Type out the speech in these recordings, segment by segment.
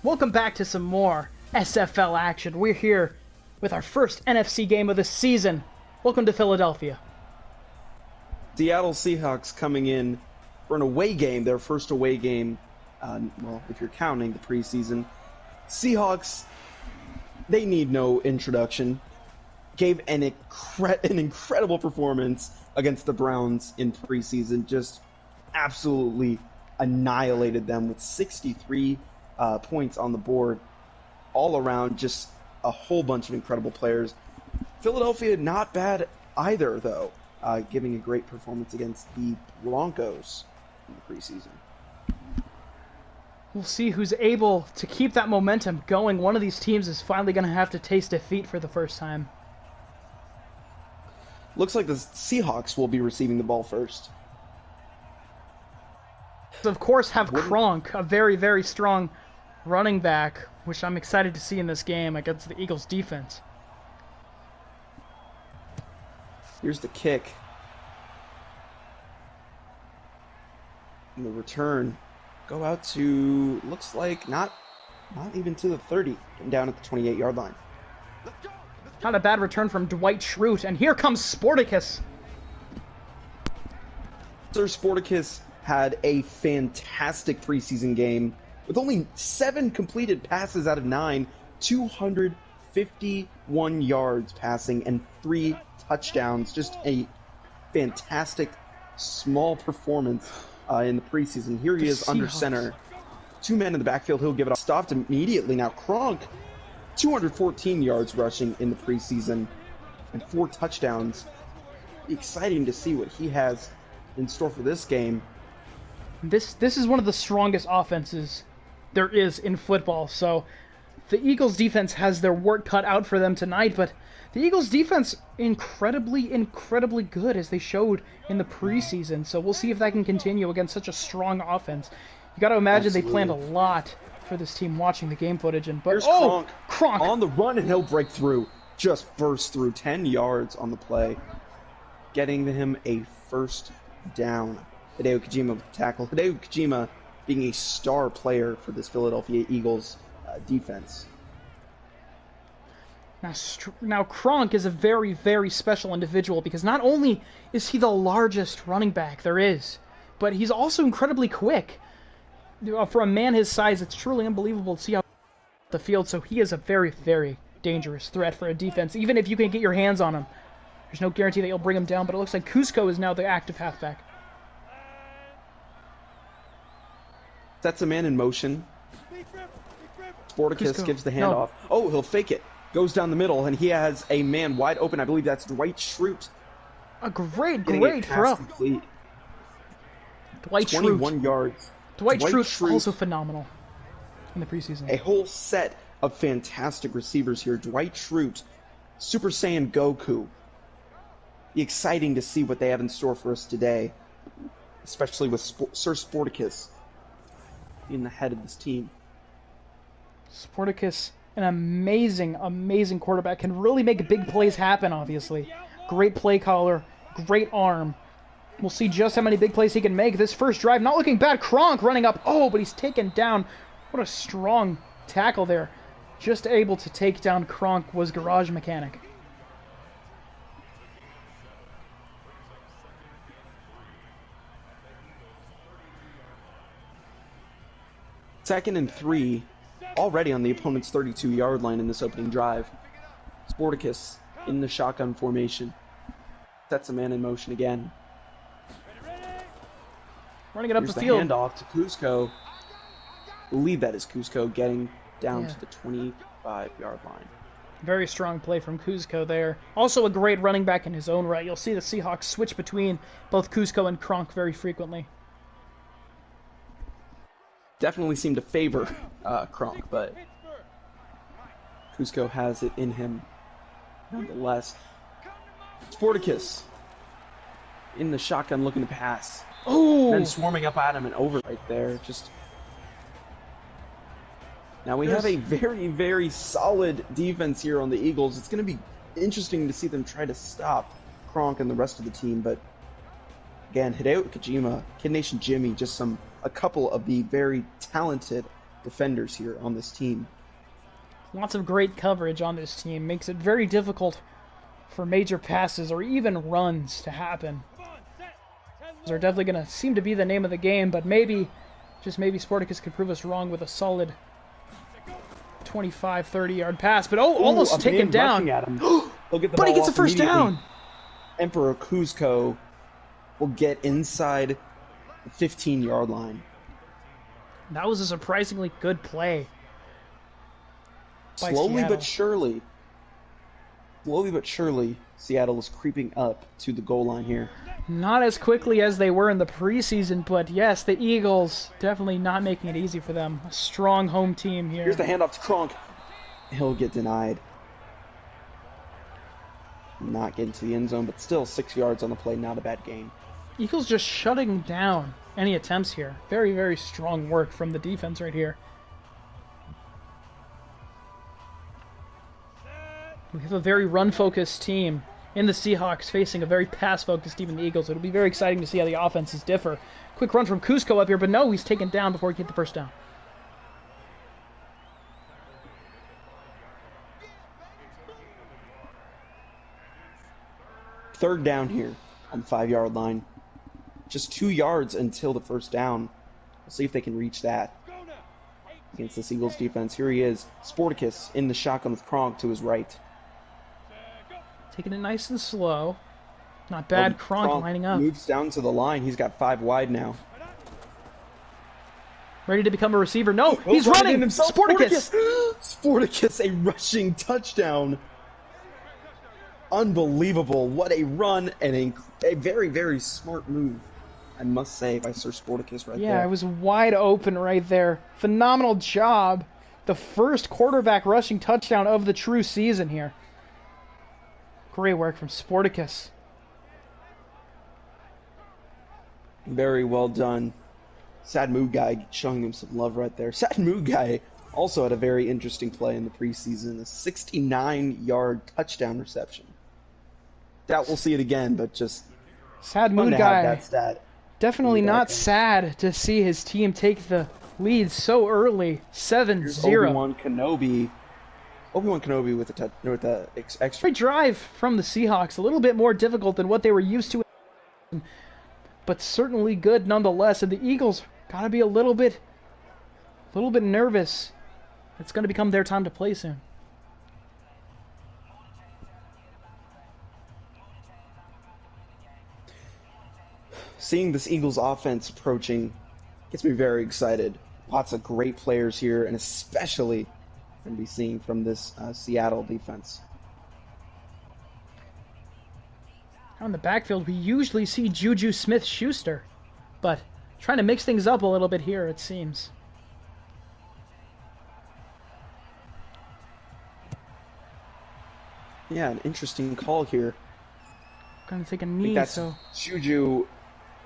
Welcome back to some more SFL action. We're here with our first NFC game of the season. Welcome to Philadelphia. Seattle Seahawks coming in for an away game, their first away game, well, if you're counting the preseason. Seahawks, they need no introduction. Gave an incredible performance against the Browns in preseason. Just absolutely annihilated them with 63 points on the board. All around, just a whole bunch of incredible players. Philadelphia, not bad either, though, giving a great performance against the Broncos in the preseason. We'll see who's able to keep that momentum going. One of these teams is finally going to have to taste defeat for the first time. Looks like the Seahawks will be receiving the ball first. Of course, have Kronk, a very, very strong running back, which I'm excited to see in this game against the Eagles' defense. Here's the kick. And the return. Go out to, looks like, not even to the 30. Getting down at the 28-yard line. Not a bad return from Dwight Schrute, and here comes Sporticus. Sir Sporticus had a fantastic preseason game with only 7 completed passes out of 9, 251 yards passing, and 3 touchdowns. Just a fantastic small performance in the preseason. Here he is under center. 2 men in the backfield. He'll give it off. Stopped immediately. Now Kronk, 214 yards rushing in the preseason and 4 touchdowns. Exciting to see what he has in store for this game. This is one of the strongest offenses there is in football. So the Eagles defense has their work cut out for them tonight, but the Eagles defense incredibly good, as they showed in the preseason. So we'll see if that can continue against such a strong offense. You got to imagine Absolutely. They planned a lot for this team watching the game footage. And Here's Kronk on the run, and he'll break through. Just burst through 10 yards on the play, getting him a first down. Hideo Kojima with the tackle. Hideo Kojima being a star player for this Philadelphia Eagles defense. Now Kronk is a very, very special individual, because not only is he the largest running back there is, but he's also incredibly quick. For a man his size, it's truly unbelievable to see how the field. So he is a very, very dangerous threat for a defense. Even if you can get your hands on him, there's no guarantee that you'll bring him down. But it looks like Cusco is now the active halfback. Sets a man in motion. Sporticus gives the handoff. Oh, he'll fake it. Goes down the middle, and he has a man wide open. I believe that's Dwight Schrute. A great throw. Complete. Dwight 21 Schrute. yards. Dwight Schrute also phenomenal in the preseason. A whole set of fantastic receivers here. Dwight Schrute, Super Saiyan Goku. Be exciting to see what they have in store for us today, especially with Sir Sporticus being the head of this team. Sporticus, an amazing quarterback, can really make big plays happen, obviously. Great play caller, great arm. We'll see just how many big plays he can make. This first drive, not looking bad. Kronk running up. Oh, but he's taken down. What a strong tackle there. Just able to take down Kronk was Garage Mechanic. Second and 3, already on the opponent's 32-yard line in this opening drive. Sporticus in the shotgun formation. Sets a man in motion again. Running it up Here's the field. Handoff to Cusco. I believe that is Cusco getting down to the 25-yard line. Very strong play from Cusco there. Also a great running back in his own right. You'll see the Seahawks switch between both Cusco and Kronk very frequently. Definitely seem to favor Kronk, but Cusco has it in him nonetheless. Sporticus in the shotgun looking to pass. Oh! Then swarming up at him and over right there. Now we have a very, very solid defense here on the Eagles. It's going to be interesting to see them try to stop Kronk and the rest of the team, but again, Hideo Kojima, Kid Nation Jimmy, just a couple of the very talented defenders here on this team. Lots of great coverage on this team. Makes it very difficult for major passes or even runs to happen. Those are definitely going to seem to be the name of the game, but maybe, just maybe, Sporticus could prove us wrong with a solid 25, 30-yard pass. But almost taken down. At him. He'll get the but he ball gets the off first down. Emperor Kuzco will get inside the 15-yard line. That was a surprisingly good play. Slowly but surely, Seattle is creeping up to the goal line here. Not as quickly as they were in the preseason, but yes, the Eagles definitely not making it easy for them. A strong home team here. Here's the handoff to Kronk. He'll get denied. Not getting to the end zone, but still 6 yards on the play. Not a bad game. Eagles just shutting down any attempts here. Very, very strong work from the defense right here. We have a very run-focused team in the Seahawks facing a very pass-focused team in the Eagles. It'll be very exciting to see how the offenses differ. Quick run from Kuzco up here, but no, he's taken down before he get the first down. Third down here on the 5-yard line. Just 2 yards until the first down. We'll see if they can reach that against this Eagles defense. Here he is, Sporticus in the shotgun with Kronk to his right. Taking it nice and slow. Not bad. Kronk lining up. Moves down to the line. He's got 5 wide now. Ready to become a receiver. No, he's running. Sporticus. Sporticus, a rushing touchdown. Unbelievable. What a run and a very, very smart move, I must say, by Sir Sporticus right there. Yeah, it was wide open right there. Phenomenal job. The first quarterback rushing touchdown of the true season here. Great work from Sporticus. Very well done. Sad Mood Guy showing him some love right there. Sad Mood Guy also had a very interesting play in the preseason. A 69-yard touchdown reception. Doubt we'll see it again, but just Sad Mood Guy. That stat. Definitely not sad to see his team take the lead so early. 7-0. Obi-Wan Kenobi with the extra. Great drive from the Seahawks. A little bit more difficult than what they were used to, but certainly good nonetheless. And the Eagles gotta be a little bit nervous. It's gonna become their time to play soon. Seeing this Eagles offense approaching gets me very excited. Lots of great players here, and especially going to be seeing from this Seattle defense. On the backfield, we usually see Juju Smith-Schuster, but trying to mix things up a little bit here, it seems. Yeah, an interesting call here. Going to take a knee, so Juju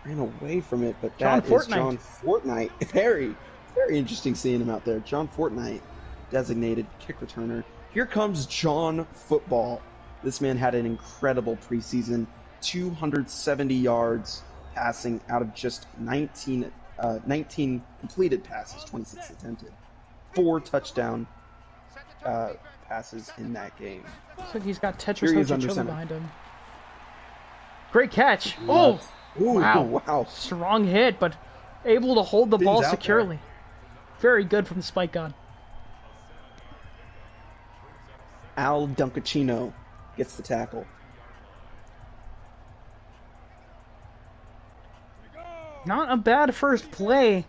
ran away from it, but that is John Fortnite. Very, very interesting seeing him out there. John Fortnite, designated kick returner. Here comes John Football. This man had an incredible preseason. 270 yards passing out of just 19 completed passes, 26 attempted. 4 touchdown passes in that game. Looks like he's got Tetris Hochachilla behind him. Great catch. Oh, wow. Strong hit, but able to hold the ball securely. Very good from the spike god. Al Dunkachino gets the tackle. Not a bad first play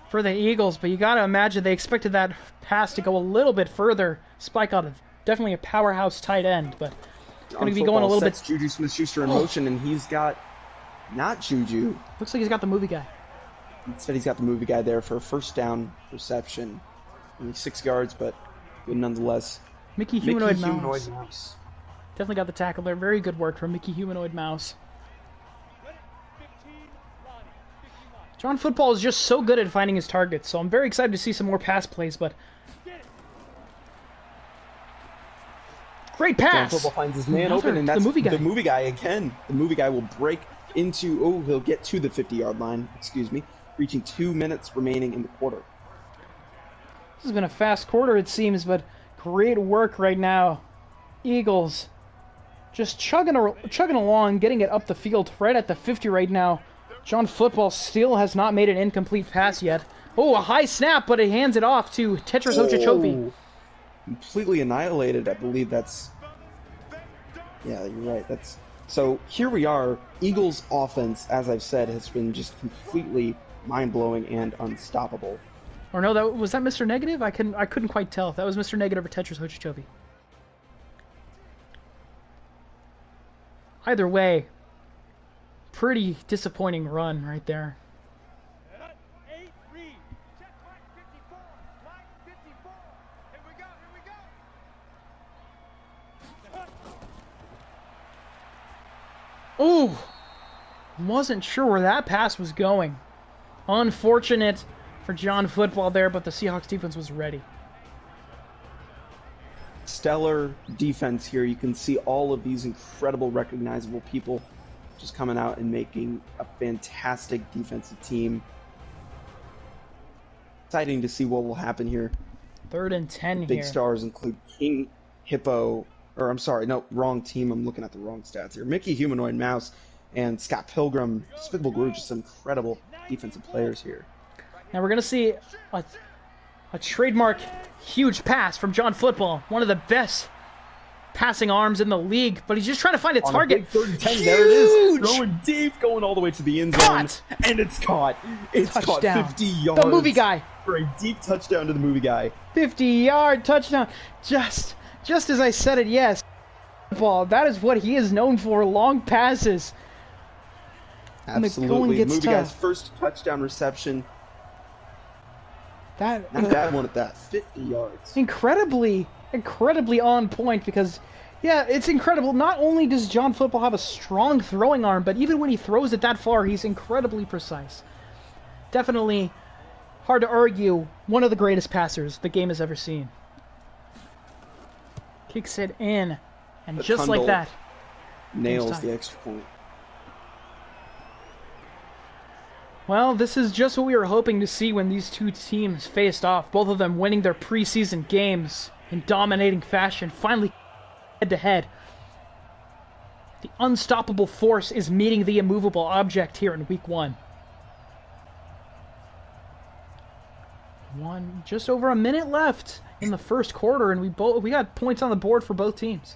for the Eagles, but you got to imagine they expected that pass to go a little bit further. Spike god, definitely a powerhouse tight end, but going to be going a little bit. Juju Smith-Schuster in motion, and he's got not Juju. Looks like he's got the movie guy. Instead, he's got the movie guy there for a first down reception. Only 6 yards, but good nonetheless. Mickey Humanoid Mouse. Definitely got the tackle there. Very good work from Mickey Humanoid Mouse. John Football is just so good at finding his targets, so I'm very excited to see some more pass plays, but great pass! John Football finds his man open, and that's the movie guy again. The movie guy will break into, he'll get to the 50-yard line, reaching 2 minutes remaining in the quarter. This has been a fast quarter, it seems, but great work right now. Eagles just chugging along, getting it up the field right at the 50 right now. John Football still has not made an incomplete pass yet. Oh, a high snap, but he hands it off to Tetris Ochachope. Completely annihilated, I believe that's... Yeah, you're right. That's... So here we are. Eagles' offense, as I've said, has been just completely mind-blowing and unstoppable. Or no, was that Mr. Negative? I couldn't quite tell if that was Mr. Negative or Tetris Ochachope. Either way, pretty disappointing run right there. Ooh! Wasn't sure where that pass was going. Unfortunate for John Football there, but the Seahawks defense was ready. Stellar defense here. You can see all of these incredible, recognizable people just coming out and making a fantastic defensive team. Exciting to see what will happen here. 3rd and 10 Big here. stars include King Hippo, or I'm sorry, no, wrong team. I'm looking at the wrong stats here. Mickey Humanoid Mouse and Scott Pilgrim, Despicable Group, just some incredible defensive players here. Now we're going to see a trademark huge pass from John Football, one of the best passing arms in the league, but he's just trying to find a target. On a big 3rd and 10, there it is, throwing deep, going all the way to the end zone, Caught! And it's caught. It's Touchdown. caught 50 yards. The movie guy. For a deep touchdown to the movie guy. 50-yard touchdown. Just as I said it, yes. Ball. That is what he is known for, long passes. Absolutely. Movie guy's first touchdown reception. Not a bad one at that. 50 yards. Incredibly on point because, yeah, it's incredible. Not only does John Football have a strong throwing arm, but even when he throws it that far, he's incredibly precise. Definitely hard to argue, one of the greatest passers the game has ever seen. Kicks it in, and But just like that, nails the extra point. Well, this is just what we were hoping to see when these two teams faced off. Both of them winning their preseason games in dominating fashion, finally head-to-head. The unstoppable force is meeting the immovable object here in Week 1. Just over a minute left in the first quarter, and we got points on the board for both teams.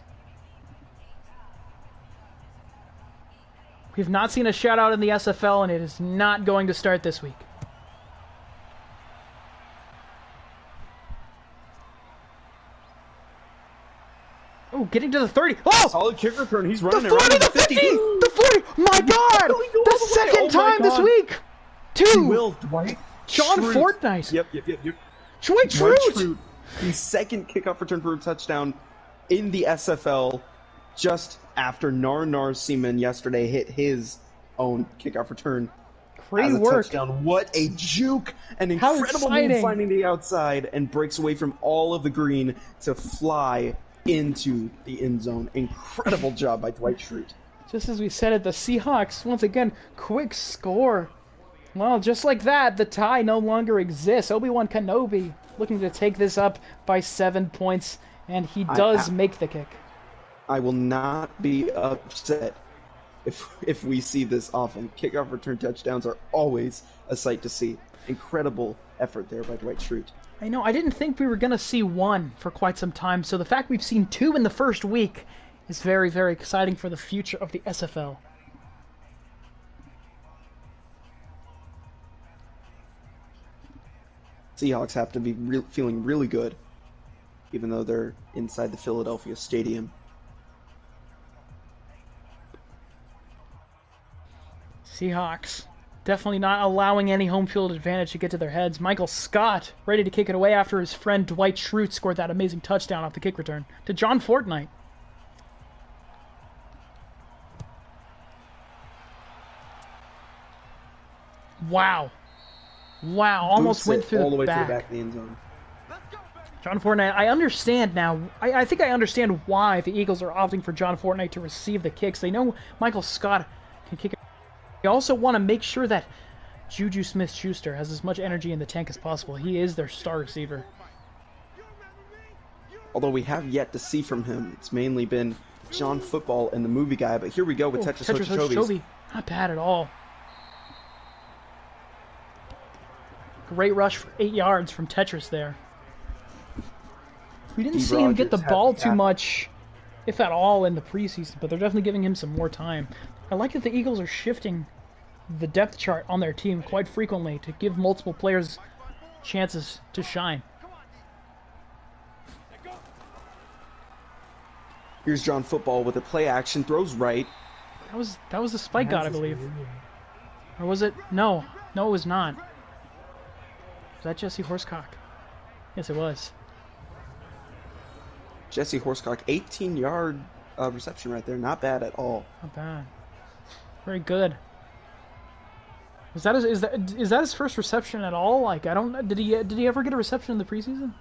We've not seen a shutout in the SFL, and it is not going to start this week. Oh, getting to the 30. Oh! Solid kick return. He's running The 40, the 50, the 40. My God! The second time this week. 2. Will Dwight John Schrute. Fortnite. Yep. Dwight Schrute. The second kickoff return for a touchdown in the SFL, just after Nar Seaman yesterday hit his own kickoff return. Great as a work. Touchdown. What a juke! An How incredible exciting. move finding the outside and breaks away from all of the green to fly into the end zone. Incredible job by Dwight Schrute. Just as we said it, the Seahawks, once again, quick score. Well, just like that, the tie no longer exists. Obi-Wan Kenobi looking to take this up by 7 points, and he does make the kick. I will not be upset if we see this often. Kickoff return touchdowns are always a sight to see. Incredible effort there by Dwight Schrute. I know, I didn't think we were going to see one for quite some time, so the fact we've seen 2 in the first week is very, very exciting for the future of the SFL. Seahawks have to be feeling really good, even though they're inside the Philadelphia Stadium. Seahawks definitely not allowing any home field advantage to get to their heads. Michael Scott ready to kick it away after his friend Dwight Schrute scored that amazing touchdown off the kick return to John Fortnite. Wow. Wow, almost went through all the way back. to the back of the end zone. John Fortnite, I understand now. I think I understand why the Eagles are opting for John Fortnite to receive the kicks. They know Michael Scott can kick it. They also want to make sure that Juju Smith-Schuster has as much energy in the tank as possible. He is their star receiver. although we have yet to see from him. It's mainly been John Football and the movie guy, but here we go with Tetris Hochochovis. Not bad at all. Great rush for 8 yards from Tetris there. We didn't see him get the ball too much, if at all, in the preseason, but they're definitely giving him some more time. I like that the Eagles are shifting the depth chart on their team quite frequently to give multiple players chances to shine. Here's John Football with a play action, throws right. That was the spike god, I believe. Or was it? No, it was not. Was that Jesse Horsecock? Yes, it was. Jesse Horsecock, 18-yard reception right there. Not bad at all. Not bad. Very good. Is that his first reception at all? Like, I don't. Did he ever get a reception in the preseason?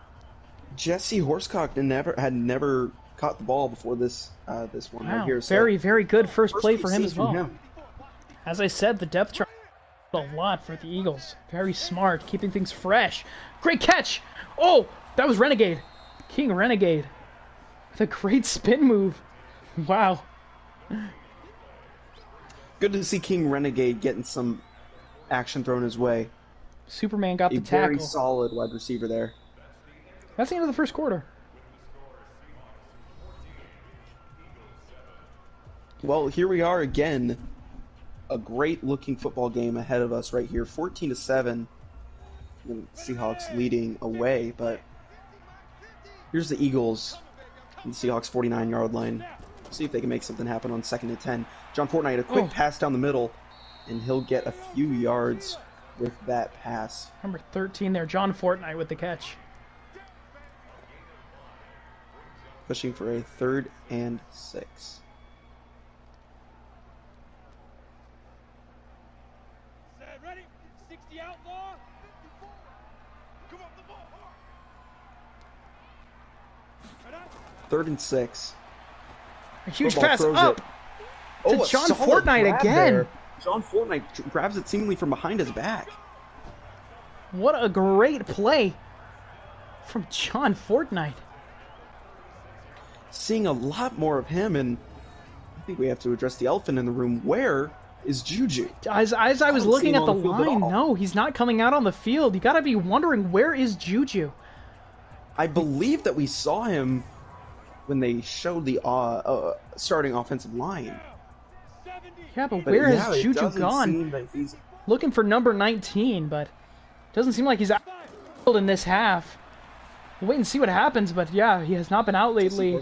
Jesse Horsecock had never caught the ball before this one wow. right here. So Very good first play for him as well. As I said, the depth chart a lot for the Eagles. Very smart, keeping things fresh. Great catch! Oh, that was Renegade. King Renegade. With a great spin move. Wow. Good to see King Renegade getting some action thrown his way. Superman got the tackle. Very solid wide receiver there. That's the end of the first quarter. Well, here we are again. A great-looking football game ahead of us right here. 14-7. The Seahawks leading away, but here's the Eagles. The Seahawks 49-yard line. See if they can make something happen on 2nd and 10. John Fortnite, a quick pass down the middle, and he'll get a few yards with that pass. Number 13 there, John Fortnite with the catch. Pushing for a 3rd and 6. Ready? 60 outlaw. 3rd and 6. A huge Football pass throws up it. to John Fortnite again. There. John Fortnite grabs it seemingly from behind his back. What a great play from John Fortnite. Seeing a lot more of him, and I think we have to address the elephant in the room. Where is Juju? As I was looking at the line, no, he's not coming out on the field. You got to be wondering, where is Juju? I believe that we saw him when they showed the starting offensive line. Yeah, but where has Juju gone? Looking for number 19, but doesn't seem like he's out in this half. We'll wait and see what happens, but yeah, he has not been out lately.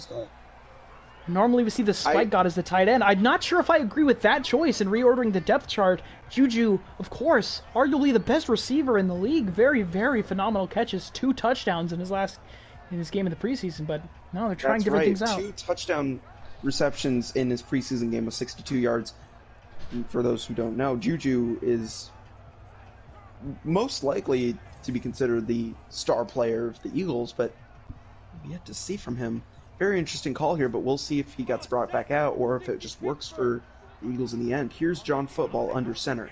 Normally we see the spike god as the tight end. I'm not sure if I agree with that choice in reordering the depth chart. Juju, of course, arguably the best receiver in the league. Very, very phenomenal catches. 2 touchdowns in his game in the preseason, but no, they're trying different things out. 2 touchdown receptions in his preseason game with 62 yards. And for those who don't know, Juju is most likely to be considered the star player of the Eagles, but we have to see from him. Very interesting call here, but we'll see if he gets brought back out or if it just works for the Eagles in the end. Here's John Football under center.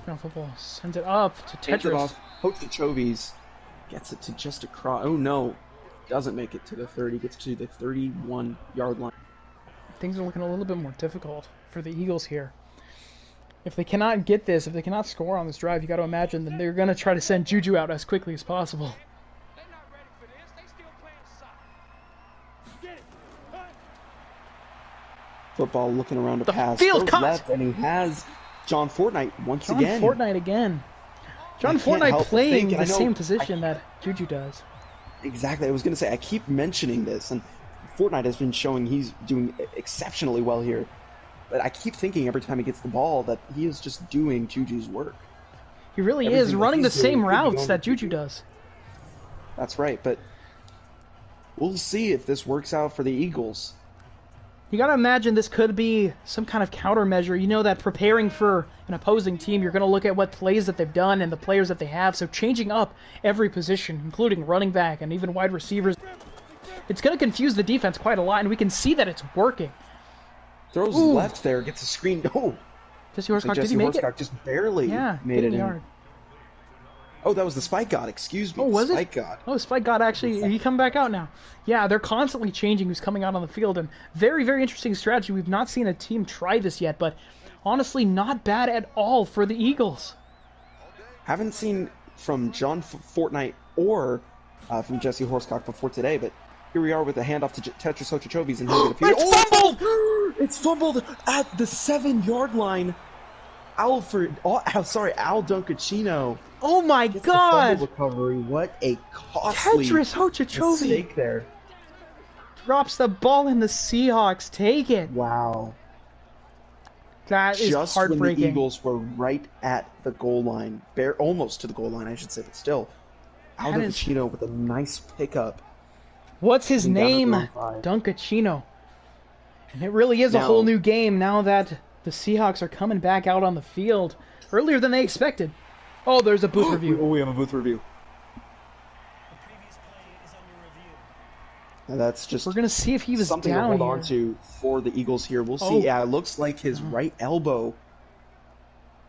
John Football sends it up to Tetris. Hochochovis gets it to just across. Oh no, doesn't make it to the 30. Gets to the 31-yard line. Things are looking a little bit more difficult for the Eagles here. If they cannot get this, if they cannot score on this drive, you got to imagine that they're going to try to send Juju out as quickly as possible. They're not ready for this. They still playing soccer. Get it. Football looking around to pass. Field cut. Left, and he has John Fortnite once again. John Fortnite again. John Fortnite playing the same position that Juju does. Exactly. I was going to say, I keep mentioning this, and Fortnite has been showing he's doing exceptionally well here. But I keep thinking every time he gets the ball that he is just doing Juju's work. He really is running the same routes that Juju does. That's right, but we'll see if this works out for the Eagles. You got to imagine this could be some kind of countermeasure. You know that preparing for an opposing team, you're going to look at what plays that they've done and the players that they have. So changing up every position, including running back and even wide receivers, it's going to confuse the defense quite a lot, and we can see that it's working. Throws left there, gets a screen. Oh! Jesse Horsecock, did he make it? Just barely yeah, made it in. Yard. Oh, that was the Spike God. Excuse me. Oh, was it? Spike God. Oh, Spike got actually, he come back out now. Yeah, they're constantly changing who's coming out on the field, and very, very interesting strategy. We've not seen a team try this yet, but honestly, not bad at all for the Eagles. Haven't seen from John Fortnite or from Jesse Horsecock before today, but here we are with a handoff to Tetris Ochachovi's, and he'll get a feed. It's fumbled! It's fumbled at the 7-yard line. Al Dunkachino. Oh my Gets the God! fumble recovery. What a costly Tetris Ochachovi mistake there. drops the ball, and the Seahawks take it. Wow. That is Just when the heartbreaking. Eagles were right at the goal line, almost to the goal line, I should say, but still. Al That is- Dunkachino with a nice pickup. What's his Getting down to name? the wrong side. Dunkachino. And it really is a Now- whole new game now that the Seahawks are coming back out on the field earlier than they expected. Oh, there's a booth review. Oh, we have a booth review. Now that's just We're going to see if he was something to down hold here. on to for the Eagles here. We'll see. Oh. Yeah, it looks like his right elbow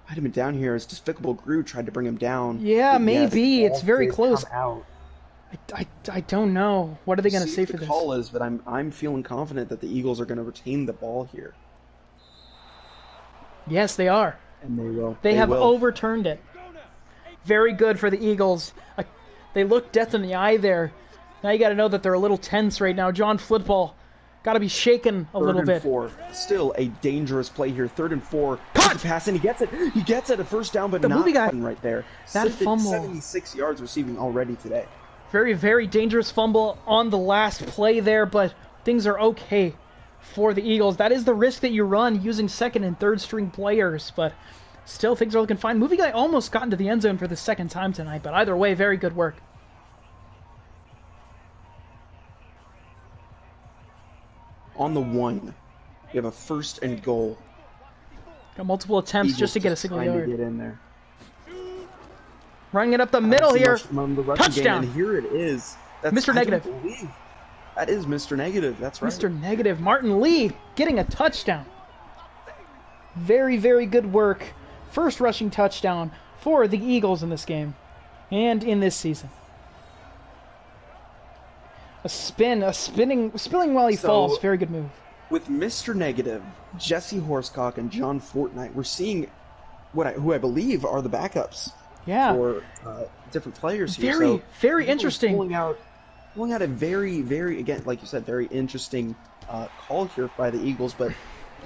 might have been down here as Despicable Gru tried to bring him down. Yeah, But maybe. yes, It's very ball did close. come out. I don't know. What are they going to See say what for the this? call is, but I'm feeling confident that the Eagles are going to retain the ball here, Yes, they are. and they will. They have will. overturned it. Very good for the Eagles. They look death in the eye there. Now you got to know that they're a little tense right now. John Football got to be shaken a little Third and bit. 4. Still a dangerous play here. 3rd and 4. Cut! The pass, and he gets it. He gets it. A first down, but The not movie guy. right there. That fumble. 76 yards receiving already today. Very, very dangerous fumble on the last play there, but things are okay for the Eagles. That is the risk that you run using second and third string players, but still things are looking fine. Movie guy almost got into the end zone for the second time tonight, but either way, very good work. On the 1, we have a 1st and goal. Got multiple attempts Eagles just to get a single trying to yard. get in there. Running it up the middle See here. much from the rushing game, Touchdown. and here it is. That's, Mr. I don't Negative. believe- That is Mr. Negative. That's right. Mr. Negative, Martin Lee getting a touchdown. Very, very good work. First rushing touchdown for the Eagles in this game and in this season. Spinning while he So- falls. Very good move. With Mr. Negative, Jesse Horsecock, and John Fortnite, we're seeing who I believe are the backups Yeah. for different players here. Very, So, very Eagles interesting. Pulling out a very, very, again, like you said, very interesting call here by the Eagles, but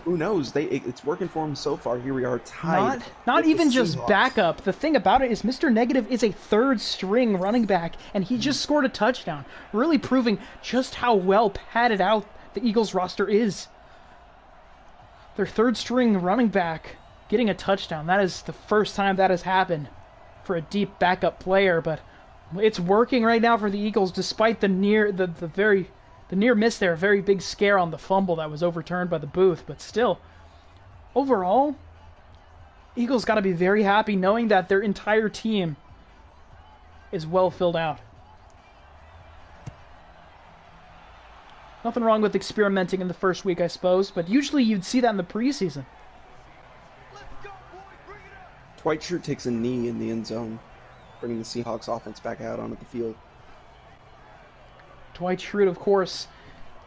who knows? It's working for them so far. Here we are tied. Not with the even just Seahawks. backup. The thing about it is Mr. Negative is a third string running back, and he just scored a touchdown, really proving just how well padded out the Eagles roster is. Their third string running back getting a touchdown. That is the first time that has happened for a deep backup player, but it's working right now for the Eagles despite the near miss there, a very big scare on the fumble that was overturned by the booth, but still, overall, Eagles got to be very happy knowing that their entire team is well filled out. Nothing wrong with experimenting in the first week, I suppose, but usually you'd see that in the preseason. Dwight Schrute takes a knee in the end zone, bringing the Seahawks offense back out onto the field. Dwight Schrute, of course,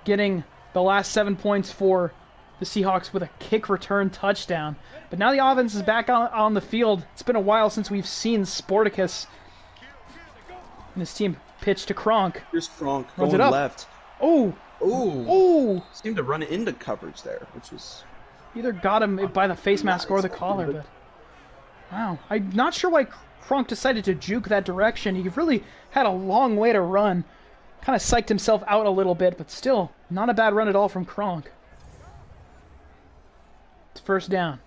getting the last 7 points for the Seahawks with a kick return touchdown. But now the offense is back on the field. It's been a while since we've seen Sporticus and his team pitch to Kronk. Here's Kronk Runs going it up. left. Oh, Ooh. oh! Seemed to run into coverage there, which was... Either got him by the face mask or the collar, but... Wow. I'm not sure why Kronk decided to juke that direction. He really had a long way to run. Kind of psyched himself out a little bit, but still, not a bad run at all from Kronk. It's first down.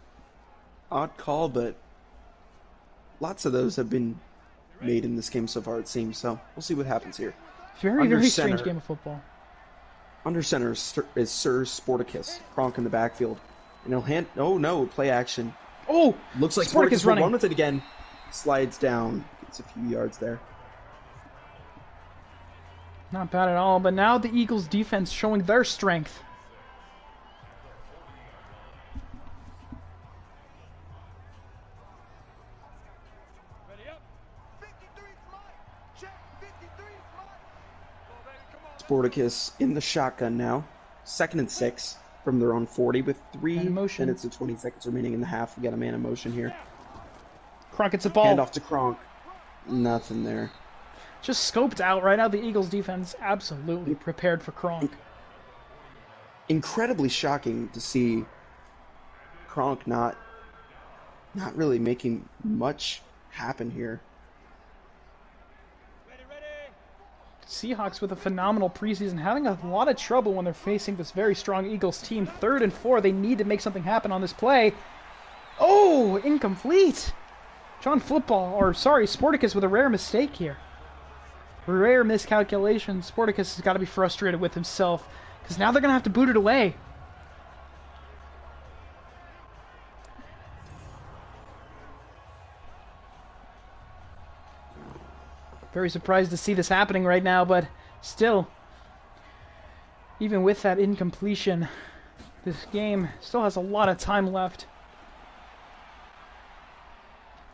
Odd call, but lots of those have been made in this game so far, it seems. So we'll see what happens here. Very, Under very strange center. game of football. Under center is Sir Sporticus. Kronk in the backfield. And he'll hand... Oh, no. Play action. Oh! Looks like Sporticus Sporticus will running. run with it again. Slides down. Gets a few yards there. Not bad at all, but now the Eagles' defense showing their strength. Ready up. Sporticus in the shotgun now. 2nd and 6 from their own 40 with 3 Man in motion. minutes and 20 seconds remaining in the half. We got a man in motion here. Kronk gets the ball. Hand off to Kronk. Nothing there. Just scoped out right now. The Eagles defense absolutely prepared for Kronk. Incredibly shocking to see Kronk not really making much happen here. Seahawks with a phenomenal preseason, having a lot of trouble when they're facing this very strong Eagles team. 3rd and 4, they need to make something happen on this play. Oh, incomplete. Sporticus with a rare mistake here. Rare miscalculation. Sporticus has got to be frustrated with himself, because now they're going to have to boot it away. Very surprised to see this happening right now, but still, even with that incompletion, this game still has a lot of time left.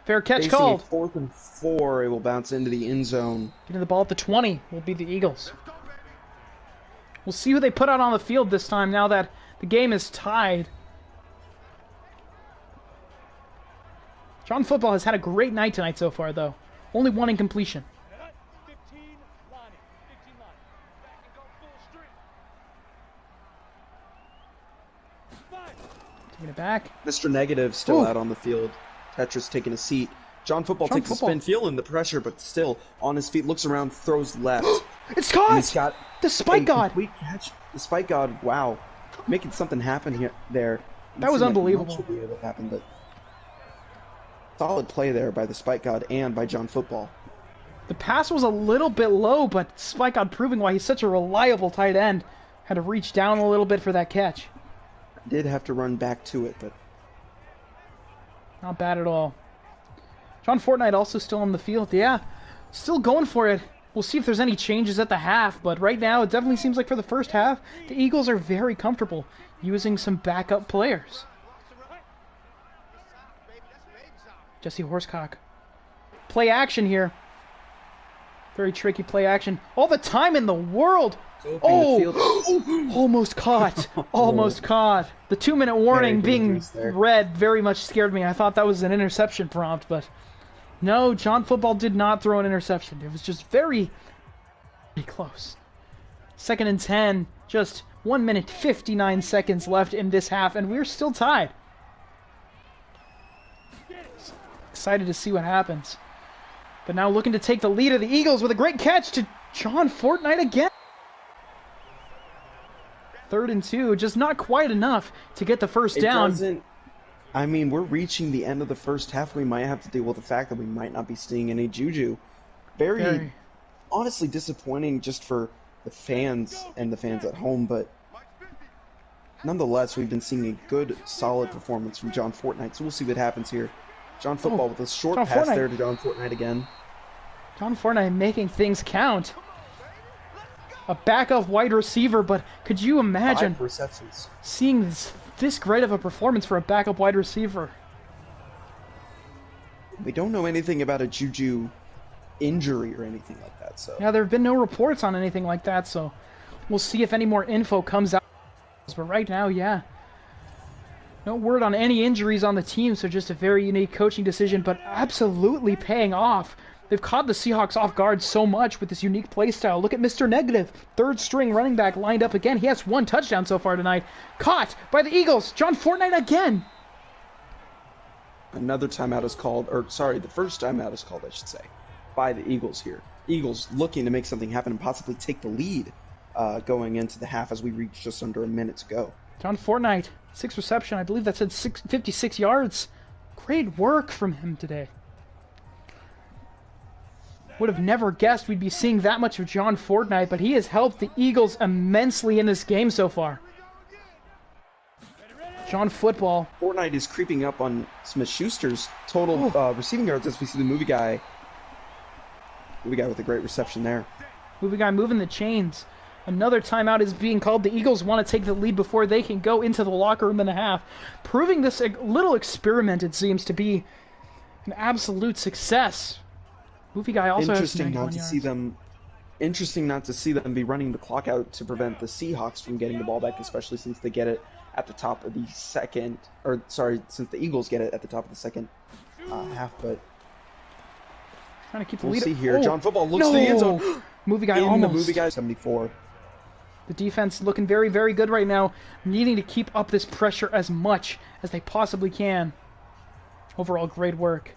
Fair catch Facing called. 4th and 4, it will bounce into the end zone. Getting the ball at the 20 will be the Eagles. We'll see who they put out on the field this time now that the game is tied. John Football has had a great night tonight so far, though. Only 1 incompletion. 15 Lonnie. 15 Lonnie. Back and go full street. 5. Taking it back. Mr. Negative still Ooh. out on the field. Tetris taking a seat. John Football takes a spin, feeling the pressure, but still on his feet, looks around, throws left. It's And caught! he's got The spike god! complete catch. The spike god, wow. Making something happen here there. That was unbelievable. Much of what happened, but solid play there by the spike god and by John Football. The pass was a little bit low, but Spike God proving why he's such a reliable tight end. Had to reach down a little bit for that catch. Did have to run back to it, but Not bad at all. John Fortnite also still on the field. Yeah, still going for it. We'll see if there's any changes at the half, but right now it definitely seems like for the first half, the Eagles are very comfortable using some backup players. Jesse Horsecock. Play action here. Very tricky play action. All the time in the world. Oh, almost caught. Almost caught. The 2-minute warning being read very much scared me. I thought that was an interception prompt, but no, John Football did not throw an interception. It was just very close. 2nd and 10. Just 1 minute 59 seconds left in this half, and we're still tied. Excited to see what happens. But now looking to take the lead of the Eagles with a great catch to John Fortnite again. 3rd and 2, just not quite enough to get the first down. I mean, we're reaching the end of the first half. We might have to deal with the fact that we might not be seeing any Juju. Very honestly disappointing just for the fans and the fans at home, but nonetheless, we've been seeing a good, solid performance from John Fortnite, so we'll see what happens here. John Football with a short pass there to John Fortnite again. John Fortnite making things count. A backup wide receiver, but could you imagine 5 receptions. Seeing this great of a performance for a backup wide receiver? We don't know anything about a Juju injury or anything like that, so Yeah, there have been no reports on anything like that, so we'll see if any more info comes out. But right now, yeah, no word on any injuries on the team, so just a very unique coaching decision, but absolutely paying off. They've caught the Seahawks off guard so much with this unique play style. Look at Mr. Negative, 3rd string running back lined up again. He has 1 touchdown so far tonight. Caught by the Eagles. John Fortnite again. another timeout is called, or sorry, the first timeout is called, I should say, by the Eagles here. Eagles looking to make something happen and possibly take the lead going into the half as we reach just under a minute to go. John Fortnite, 6 reception. I believe that said 56 yards. Great work from him today. Would have never guessed we'd be seeing that much of John Fortnite, but he has helped the Eagles immensely in this game so far. John Football. Fortnite is creeping up on Smith-Schuster's total receiving yards as we see the movie guy with a great reception there. Movie guy moving the chains. Another timeout is being called. The Eagles want to take the lead before they can go into the locker room in the half. Proving this little experiment, it seems to be an absolute success. Movie guy also has interesting 91 not to yards. see them interesting not to see them be running the clock out to prevent the Seahawks from getting the ball back, especially since they get it at the top of the second, or sorry, since the Eagles get it at the top of the second half. But Trying to keep the we'll lead. see here. Oh, John Football looks no! to the end zone. Movie guy In almost. the movie guy, 74. The defense looking very, very good right now, needing to keep up this pressure as much as they possibly can. Overall, great work.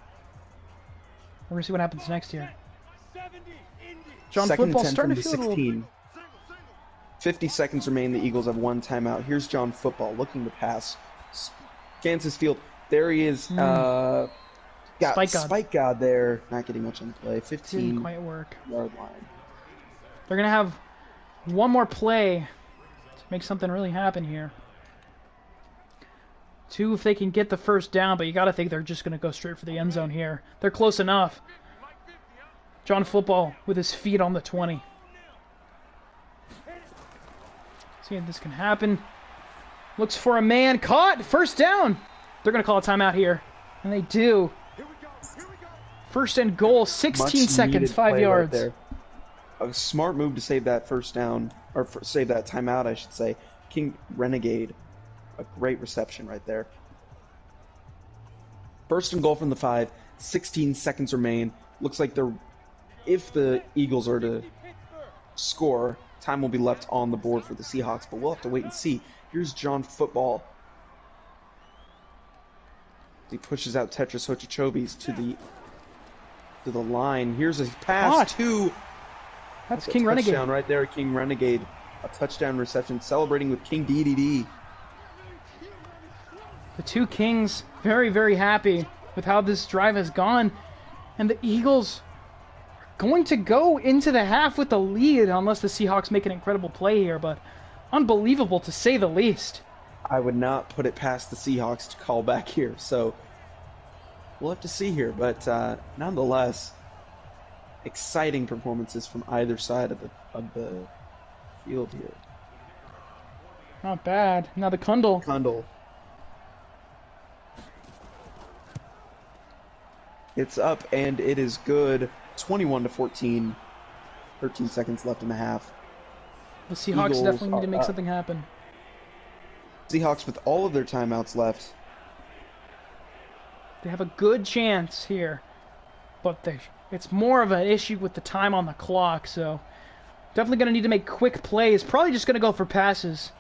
We're gonna see what happens next here. John Second Football 10 starting from to the feel a little. 16. 50 seconds remain. The Eagles have one timeout. Here's John Football looking to pass. Kansas Field. There he is. Got Spike God there. Not getting much on the play. 15 Didn't quite work. yard line. They're gonna have one more play to make something really happen here. 2 if they can get the first down, but you gotta think they're just gonna go straight for the end zone here. They're close enough. John Football with his feet on the 20. See if this can happen. Looks for a man. Caught! First down! They're going to call a timeout here. And they do. First and goal. 16 seconds. 5 yards. Right there. A smart move to save that first down. Or save that timeout, I should say. King Renegade. A great reception right there. First and goal from the 5. 16 seconds remain. Looks like they're... If the Eagles are to score, time will be left on the board for the Seahawks, but we'll have to wait and see. Here's John Football. He pushes out Tetris Hochachobis to the line. Here's a pass to... That's King Renegade. Touchdown right there, King Renegade. A touchdown reception, celebrating with King DDD. The 2 Kings very, very happy with how this drive has gone. And the Eagles... going to go into the half with the lead unless the Seahawks make an incredible play here, but unbelievable to say the least. I would not put it past the Seahawks to call back here, so we'll have to see here. But nonetheless, exciting performances from either side of the field here. Not bad. Now the Kundal. It's up and it is good. 21-14. 13 seconds left in the half. The Seahawks Eagles definitely need to make up. something happen. Seahawks with all of their timeouts left. They have a good chance here, but it's more of an issue with the time on the clock, so definitely going to need to make quick plays. Probably just going to go for passes.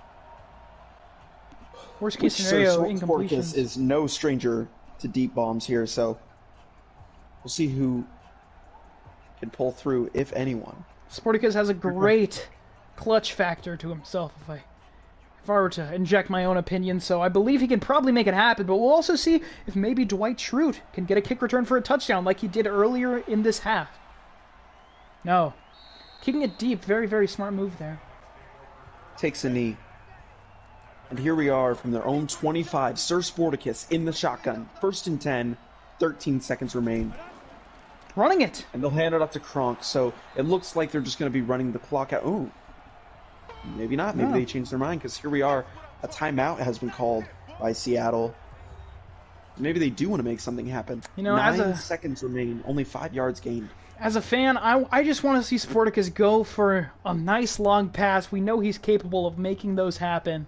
Worst case scenario, incompletions. Is no stranger to deep bombs here, so we'll see who can pull through, if anyone. Sporticus has a great clutch factor to himself, if I were to inject my own opinion, so I believe he can probably make it happen, but we'll also see if maybe Dwight Schrute can get a kick return for a touchdown like he did earlier in this half. No. Kicking it deep, very, very smart move there. Takes a knee. And here we are from their own 25, Sir Sporticus in the shotgun. First and 10, 13 seconds remain. Running it! And they'll hand it off to Kronk, so it looks like they're just going to be running the clock out. Ooh. Maybe not. Maybe they changed their mind, because here we are. A timeout has been called by Seattle. Maybe they do want to make something happen. You know, 9 seconds remain. Only 5 yards gained. As a fan, I just want to see Sporticus go for a nice long pass. We know he's capable of making those happen.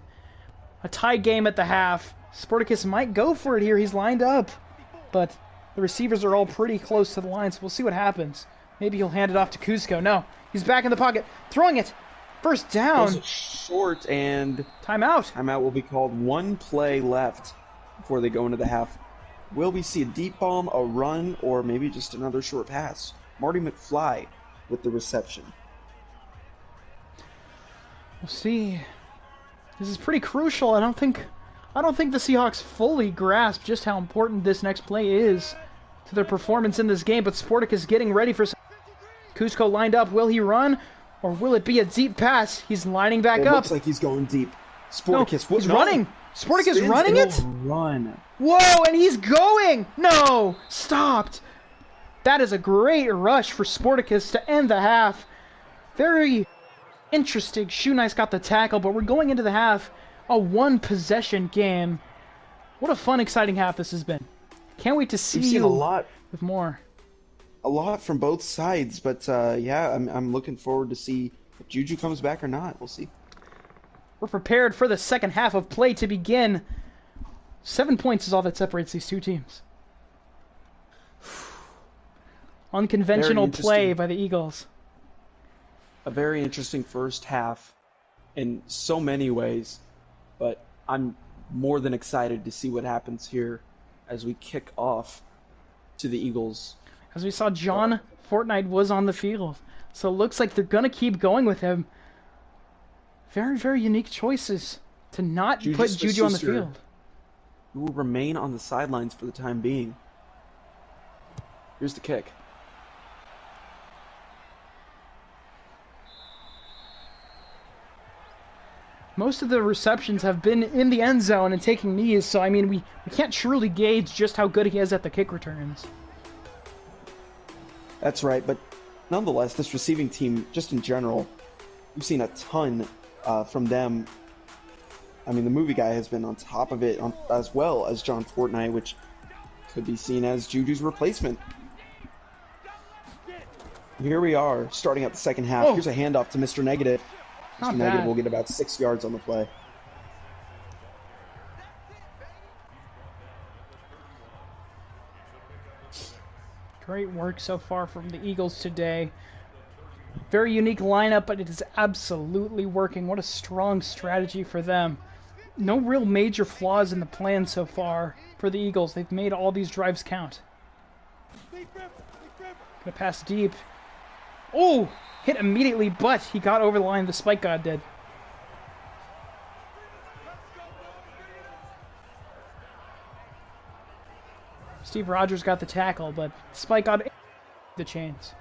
A tie game at the half. Sporticus might go for it here. He's lined up. But the receivers are all pretty close to the line, so we'll see what happens. Maybe he'll hand it off to Cusco. No, he's back in the pocket. Throwing it. First down. Goes short, and timeout. Timeout will be called. 1 play left before they go into the half. Will we see a deep bomb, a run, or maybe just another short pass? Marty McFly with the reception. We'll see. This is pretty crucial. I don't think the Seahawks fully grasp just how important this next play is to their performance in this game, but Sporticus getting ready for Cusco lined up. Will he run, or will it be a deep pass? He's lining back up. It looks like he's going deep. Sporticus, no, he's running. Sporticus running it? Run. Whoa, and he's going! No! Stopped! That is a great rush for Sporticus to end the half. Very interesting. Shoe Nice got the tackle, but we're going into the half. A one-possession game. What a fun, exciting half this has been. Can't wait to see We've seen you a lot with more. a lot from both sides, but yeah, I'm looking forward to see if Juju comes back or not. We'll see. We're prepared for the second half of play to begin. 7 points is all that separates these two teams. Unconventional play by the Eagles. A very interesting first half in so many ways, but I'm more than excited to see what happens here as we kick off to the Eagles. As we saw, John Fortnite was on the field, so it looks like they're going to keep going with him. Very, very unique choices to not put Juju on the field. Who will remain on the sidelines for the time being. Here's the kick. Most of the receptions have been in the end zone and taking knees, so I mean, we can't truly gauge just how good he is at the kick returns. That's right, but nonetheless, this receiving team, just in general, we've seen a ton from them. I mean, the movie guy has been on top of it as well as John Fortnite, which could be seen as Juju's replacement. Here we are, starting out the second half. Oh. Here's a handoff to Mr. Negative. Not Mr. Negative bad. will get about 6 yards on the play. Great work so far from the Eagles today. Very unique lineup, but it is absolutely working. What a strong strategy for them. No real major flaws in the plan so far for the Eagles. They've made all these drives count. Gonna pass deep. Oh! Hit immediately, but he got over the line. The Spike God did. Steve Rogers got the tackle, but Spike got the chains.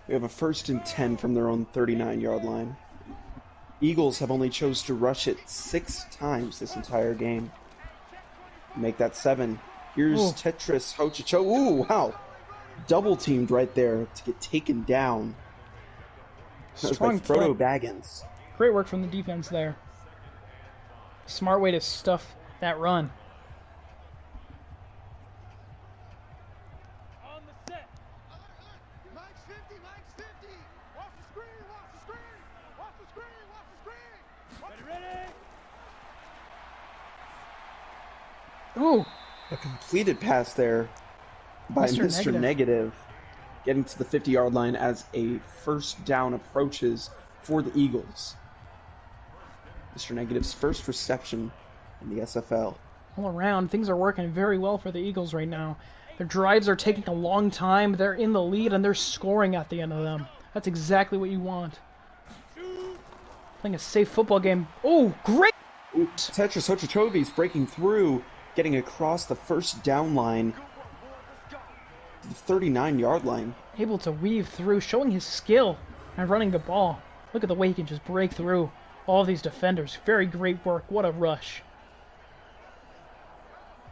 We have a 1st and 10 from their own 39-yard line. Eagles have only chose to rush it 6 times this entire game. Make that 7. Here's Tetris Hochicho. Ooh, wow. Double teamed right there to get taken down. That was by Frodo Baggins. Great work from the defense there. Smart way to stuff that run. On the set. Mike's 50, Mike's 50. Watch the screen, watch the screen. Watch the screen, watch the screen. Ready? Ooh. A completed pass there by Mr. Negative, getting to the 50-yard line as a first down approaches for the Eagles. Mr. Negative's first reception in the SFL. All around, things are working very well for the Eagles right now. Their drives are taking a long time. They're in the lead, and they're scoring at the end of them. That's exactly what you want. Playing a safe football game. Oh, great! Ooh, Tetris Hochichovi's breaking through, getting across the first down line. The 39-yard line. Able to weave through, showing his skill and running the ball. Look at the way he can just break through all these defenders. Very great work. What a rush.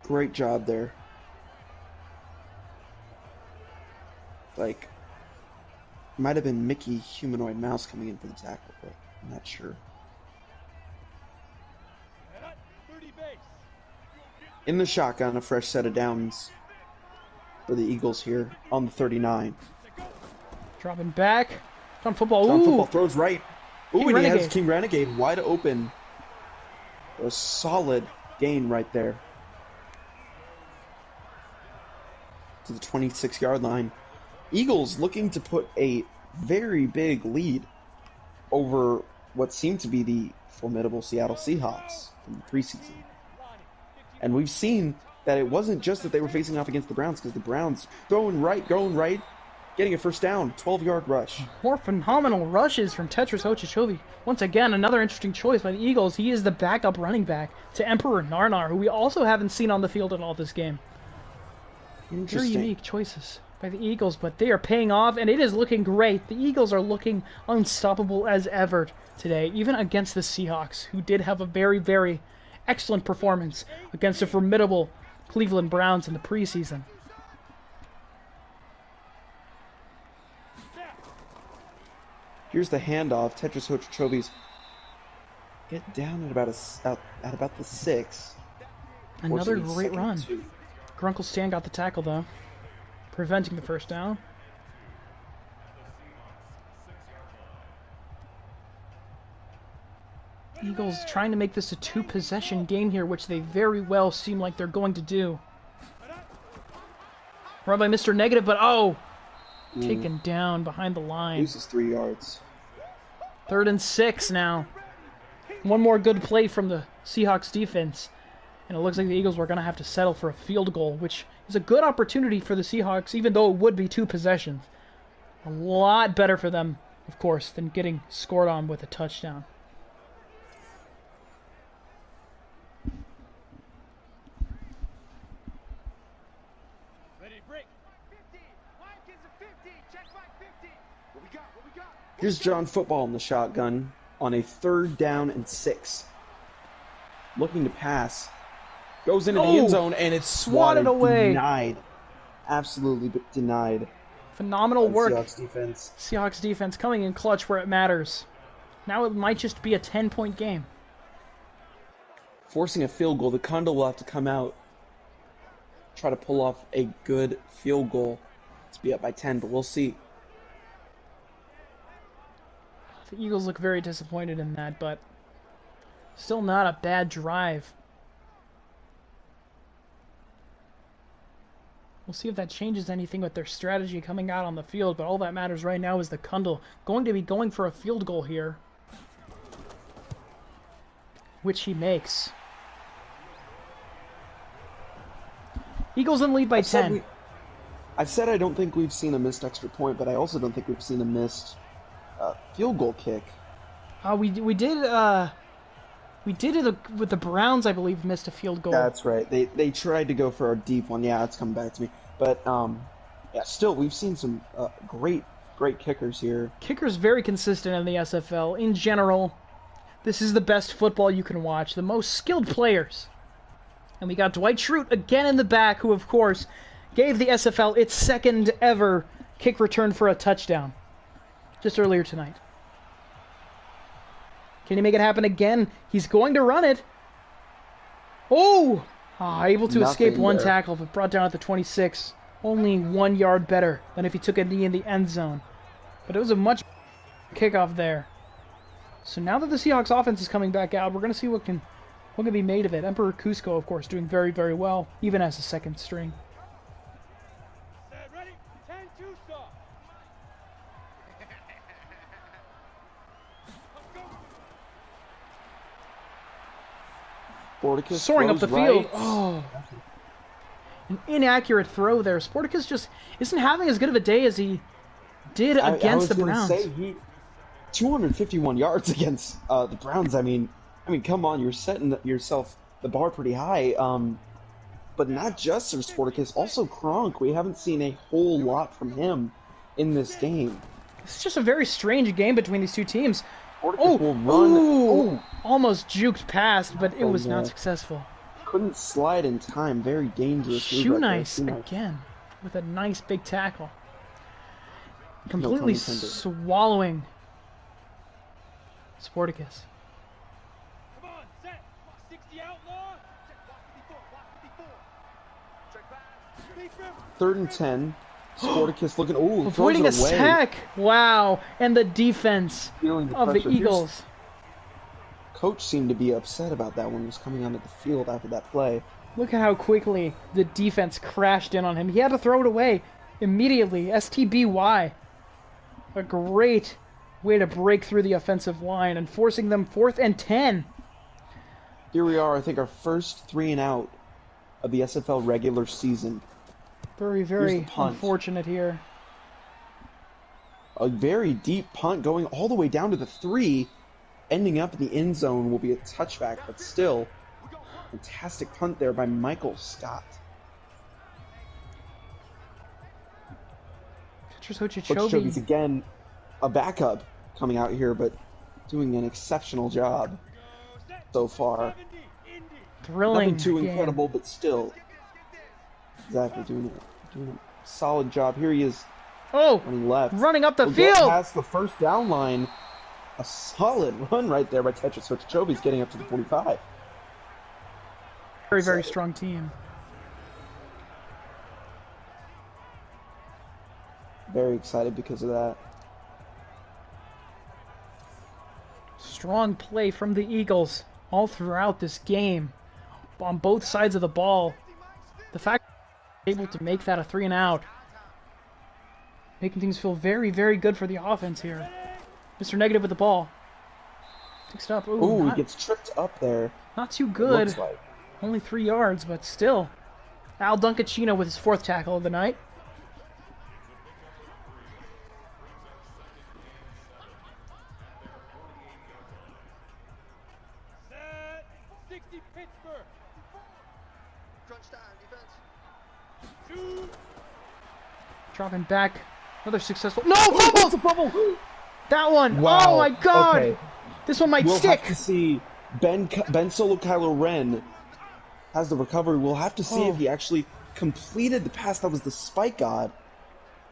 Great job there. Like, might have been Mickey Humanoid Mouse coming in for the tackle, but I'm not sure. In the shotgun, a fresh set of downs for the Eagles here on the 39. Dropping back. John Football. John Ooh. Football throws right. Ooh, King and Renegade. he has King Renegade wide open. A solid gain right there. To the 26-yard line. Eagles looking to put a very big lead over what seemed to be the formidable Seattle Seahawks from the preseason. And we've seen that it wasn't just that they were facing off against the Browns, because the Browns going right, getting a first down, 12-yard rush. More phenomenal rushes from Tetris Hochichovi. Once again, another interesting choice by the Eagles. He is the backup running back to Emperor Narnar, who we also haven't seen on the field at all this game. Very Interesting. unique choices by the Eagles, but they are paying off, and it is looking great. The Eagles are looking unstoppable as ever today, even against the Seahawks, who did have a very, very excellent performance against a formidable Cleveland Browns in the preseason. Here's the handoff. Tetris Hochochovi's get down at about the 6. Another Forcing a great second run. two. Grunkle Stan got the tackle, though, preventing the first down. Eagles trying to make this a 2-possession game here, which they very well seem like they're going to do. Run by Mr. Negative, but taken down behind the line. Loses 3 yards. 3rd and 6 now. One more good play from the Seahawks defense, and it looks like the Eagles were going to have to settle for a field goal, which is a good opportunity for the Seahawks, even though it would be 2 possessions. A lot better for them, of course, than getting scored on with a touchdown. Here's John Football in the shotgun on a 3rd down and 6. Looking to pass. Goes into the end zone, and it's swatted away. Denied. Absolutely denied. Phenomenal work. Seahawks defense. Seahawks defense coming in clutch where it matters. Now it might just be a 10-point game. Forcing a field goal. The Condor will have to come out. Try to pull off a good field goal to be up by 10, but we'll see. The Eagles look very disappointed in that, but still not a bad drive. We'll see if that changes anything with their strategy coming out on the field, but all that matters right now is the Kundal going to be going for a field goal here, which he makes. Eagles in the lead by 10. I've said I don't think we've seen a missed extra point, but I also don't think we've seen a missed field goal kick. We did it with the Browns, I believe, missed a field goal. That's right. They tried to go for a deep one. Yeah, it's coming back to me. But yeah, still we've seen some great kickers here. Kickers very consistent in the SFL. In general, this is the best football you can watch. The most skilled players. And we got Dwight Schrute again in the back, who of course gave the SFL its 2nd ever kick return for a touchdown just earlier tonight. Can he make it happen again? He's going to run it. Able to escape one tackle, but brought down at the 26. Only 1 yard better than if he took a knee in the end zone. But it was a much kickoff there. So now that the Seahawks offense is coming back out, we're going to see what can be made of it. Emperor Cusco, of course, doing very, very well, even as a 2nd string. Ready? 10-2 stop. Sporticus Soaring up the throws field. An inaccurate throw there. Sporticus just isn't having as good of a day as he did against the Browns. I was going to say, he 251 yards against the Browns. I mean, come on, you're setting yourself the bar pretty high. But not just for Sporticus, also Kronk. We haven't seen a whole lot from him in this game. It's just a very strange game between these two teams. Sporticus will run. Almost juked past, but it was not successful. Couldn't slide in time. Very dangerous. Shoe nice again with a nice big tackle. Completely swallowing Sporticus. Come on, set. 60 outlaw. Check pass. 3rd and 10. Sporticus looking. Avoiding a sack. Wow. And the defense Feeling the of pressure. the Eagles. Coach seemed to be upset about that when he was coming onto the field after that play. Look at how quickly the defense crashed in on him. He had to throw it away immediately. STBY. A great way to break through the offensive line and forcing them 4th and 10. Here we are, I think our first 3 and out of the SFL regular season. Very, very unfortunate here. A very deep punt going all the way down to the 3. Ending up in the end zone will be a touchback, but still, fantastic punt there by Michael Scott. Hochochovi's again a backup coming out here, but doing an exceptional job so far. Thrilling. Nothing too incredible, but still, exactly doing a solid job. Here he is Oh, when he left. running up the Will get field. past the first down line. A solid run right there by Tetris Ochochovi's getting up to the 45. Very, very strong team. Very excited because of that. Strong play from the Eagles all throughout this game on both sides of the ball. The fact they're able to make that a 3-and-out, making things feel very, very good for the offense here. Mr. Negative with the ball. Picks it up. Ooh, he gets tripped up there. Not too good. Looks like. Only 3 yards, but still. Al Duncachino with his 4th tackle of the night. Set. 60 Pittsburgh. Crunch time, defense. Shoot. Dropping back. Another successful. No! It's a Fumble! bubble! That one! Wow. Oh my god! Okay. This one might We'll stick! have to see. Ben Solo Kylo Ren has the recovery. We'll have to see if he actually completed the pass. That was the spike god.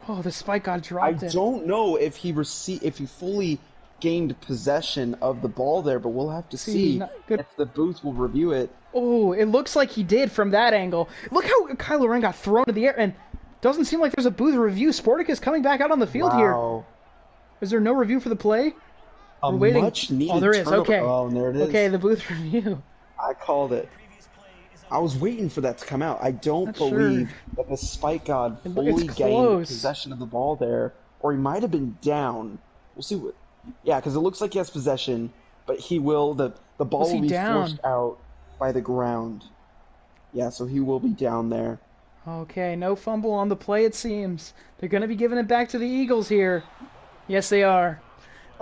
Oh, the spike god I dropped it. don't know if he fully gained possession of the ball there, but we'll have to see good. if the booth will review it. Oh, it looks like he did from that angle. Look how Kylo Ren got thrown to the air, and doesn't seem like there's a booth review. Sporticus coming back out on the field here. Is there no review for the play? A We're waiting. much needed Oh, there is. turnover. Okay. Oh, and there it is. Okay, the booth review. I called it. I was waiting for that to come out. I don't Not believe sure. that the spike god It's fully gained close. possession of the ball there, or he might have been down. We'll see what. Yeah, because it looks like he has possession, but he will. The ball Was he will be down? forced out by the ground. Yeah, so he will be down there. Okay, no fumble on the play, it seems. They're going to be giving it back to the Eagles here. Yes, they are.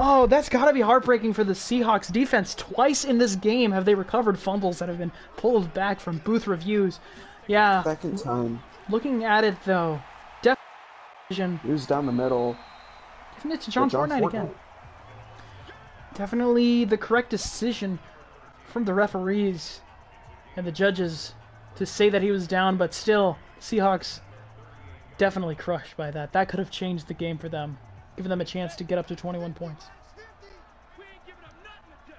Oh, that's got to be heartbreaking for the Seahawks defense. Twice in this game have they recovered fumbles that have been pulled back from booth reviews. Yeah. Second time. Looking at it, though, definitely He was down the middle. giving it to John Yeah, Fortnite again. Definitely the correct decision from the referees and the judges to say that he was down, but still, Seahawks definitely crushed by that. That could have changed the game for them, giving them a chance to get up to 21 points. We ain't giving up nothing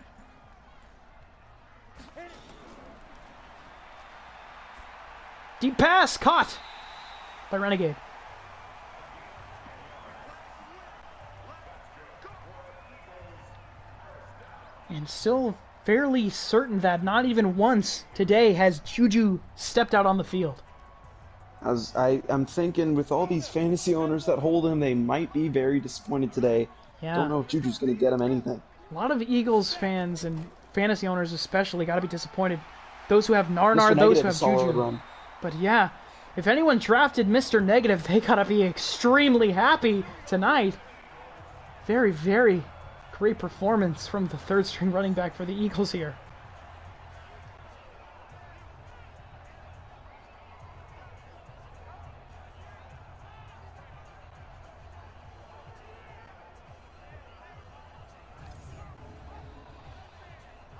today. Deep pass, caught by Renegade. And still fairly certain that not even once today has Juju stepped out on the field. I'm thinking with all these fantasy owners that hold him, they might be very disappointed today. Yeah. Don't know if Juju's going to get him anything. A lot of Eagles fans and fantasy owners especially got to be disappointed. Those who have Narnar, Mr. those Negative, who have solid Juju. run. But yeah, if anyone drafted Mr. Negative, they got to be extremely happy tonight. Very, very great performance from the third string running back for the Eagles here.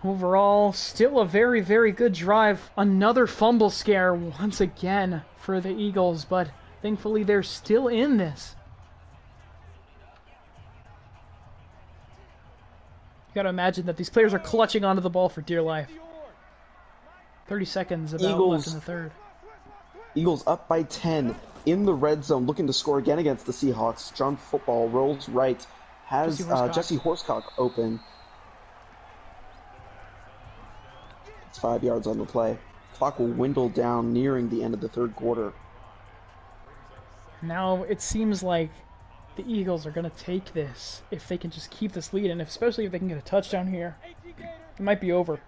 Overall, still a very, very good drive. Another fumble scare once again for the Eagles, but thankfully they're still in this. You gotta imagine that these players are clutching onto the ball for dear life. 30 seconds about left in the third. Eagles up by 10 in the red zone, looking to score again against the Seahawks. John Football rolls right, has Jesse Horsecock open. It's 5 yards on the play. Clock will dwindle down, nearing the end of the third quarter. Now it seems like the Eagles are going to take this if they can just keep this lead, and especially if they can get a touchdown here. It might be over.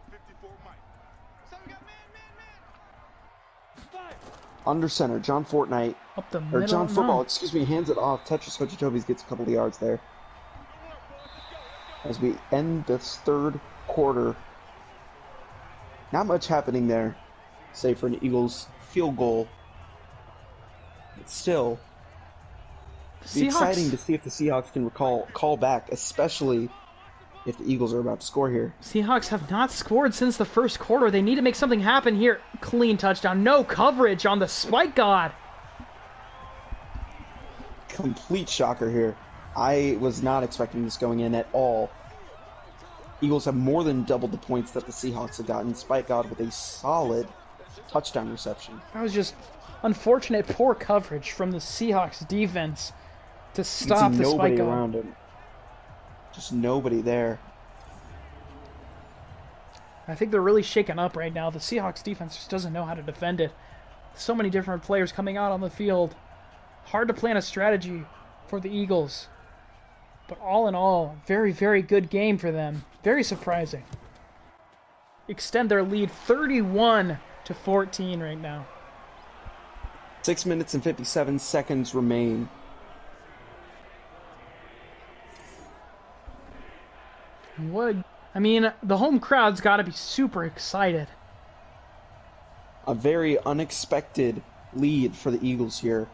Under center, John Fortnite, Up the middle. or John no. Football, excuse me, hands it off. Tetris Hochitovis gets a couple of yards there. As we end this third quarter, not much happening there, save for an Eagles field goal. But still, it'd be exciting to see if the Seahawks can call back, especially if the Eagles are about to score here. Seahawks have not scored since the first quarter. They need to make something happen here. Clean touchdown. No coverage on the spike god. complete shocker here. I was not expecting this going in at all. Eagles have more than doubled the points that the Seahawks have gotten, despite God with a solid touchdown reception. That was just unfortunate, poor coverage from the Seahawks defense to stop the nobody spike God. around him. Just nobody there. I think they're really shaken up right now. The Seahawks defense just doesn't know how to defend it. So many different players coming out on the field. Hard to plan a strategy for the Eagles. But all in all, very, very good game for them. Very surprising. Extend their lead 31-14 right now. 6 minutes and 57 seconds remain. I mean, the home crowd's got to be super excited. A very unexpected lead for the Eagles here.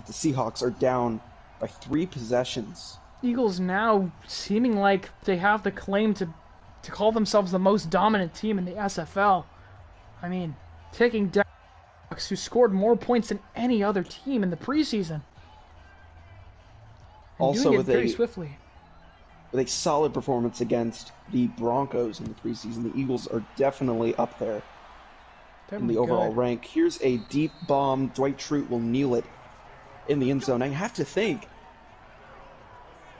The Seahawks are down by 3 possessions. Eagles now seeming like they have the claim to call themselves the most dominant team in the SFL. I mean, taking down the Seahawks, who scored more points than any other team in the preseason. And Also doing it with very swiftly. With a solid performance against the Broncos in the preseason, the Eagles are definitely up there in the overall rank. Here's a deep bomb. Dwight Schrute will kneel it in the end zone. I have to think,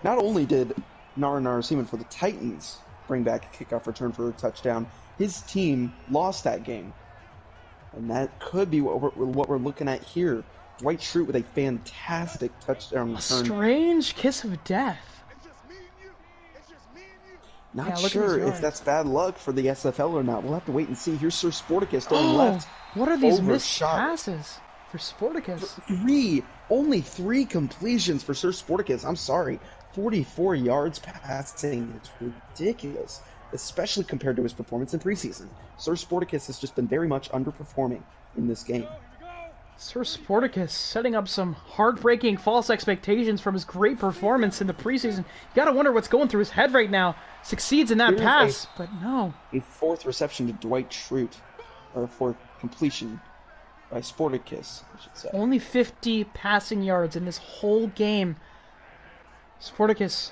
not only did Nara Seaman for the Titans bring back a kickoff return for a touchdown, his team lost that game. And that could be what we're looking at here. Dwight Schrute with a fantastic touchdown return. A strange kiss of death. It's just me and you. It's just me and you. Not look at sure his if yards. that's bad luck for the SFL or not. We'll have to wait and see. Here's Sir Sporticus throwing left. What are these missed overshot. passes for Sporticus? Only three completions for Sir Sporticus. I'm sorry. 44 yards passing. It's ridiculous, especially compared to his performance in preseason. Sir Sporticus has just been very much underperforming in this game. Sir Sporticus setting up some heartbreaking false expectations from his great performance in the preseason. You gotta wonder what's going through his head right now. Succeeds in that Here's pass, but no. A fourth reception to Dwight Schrute, or a fourth completion by Sporticus, I should say. Only 50 passing yards in this whole game. Sporticus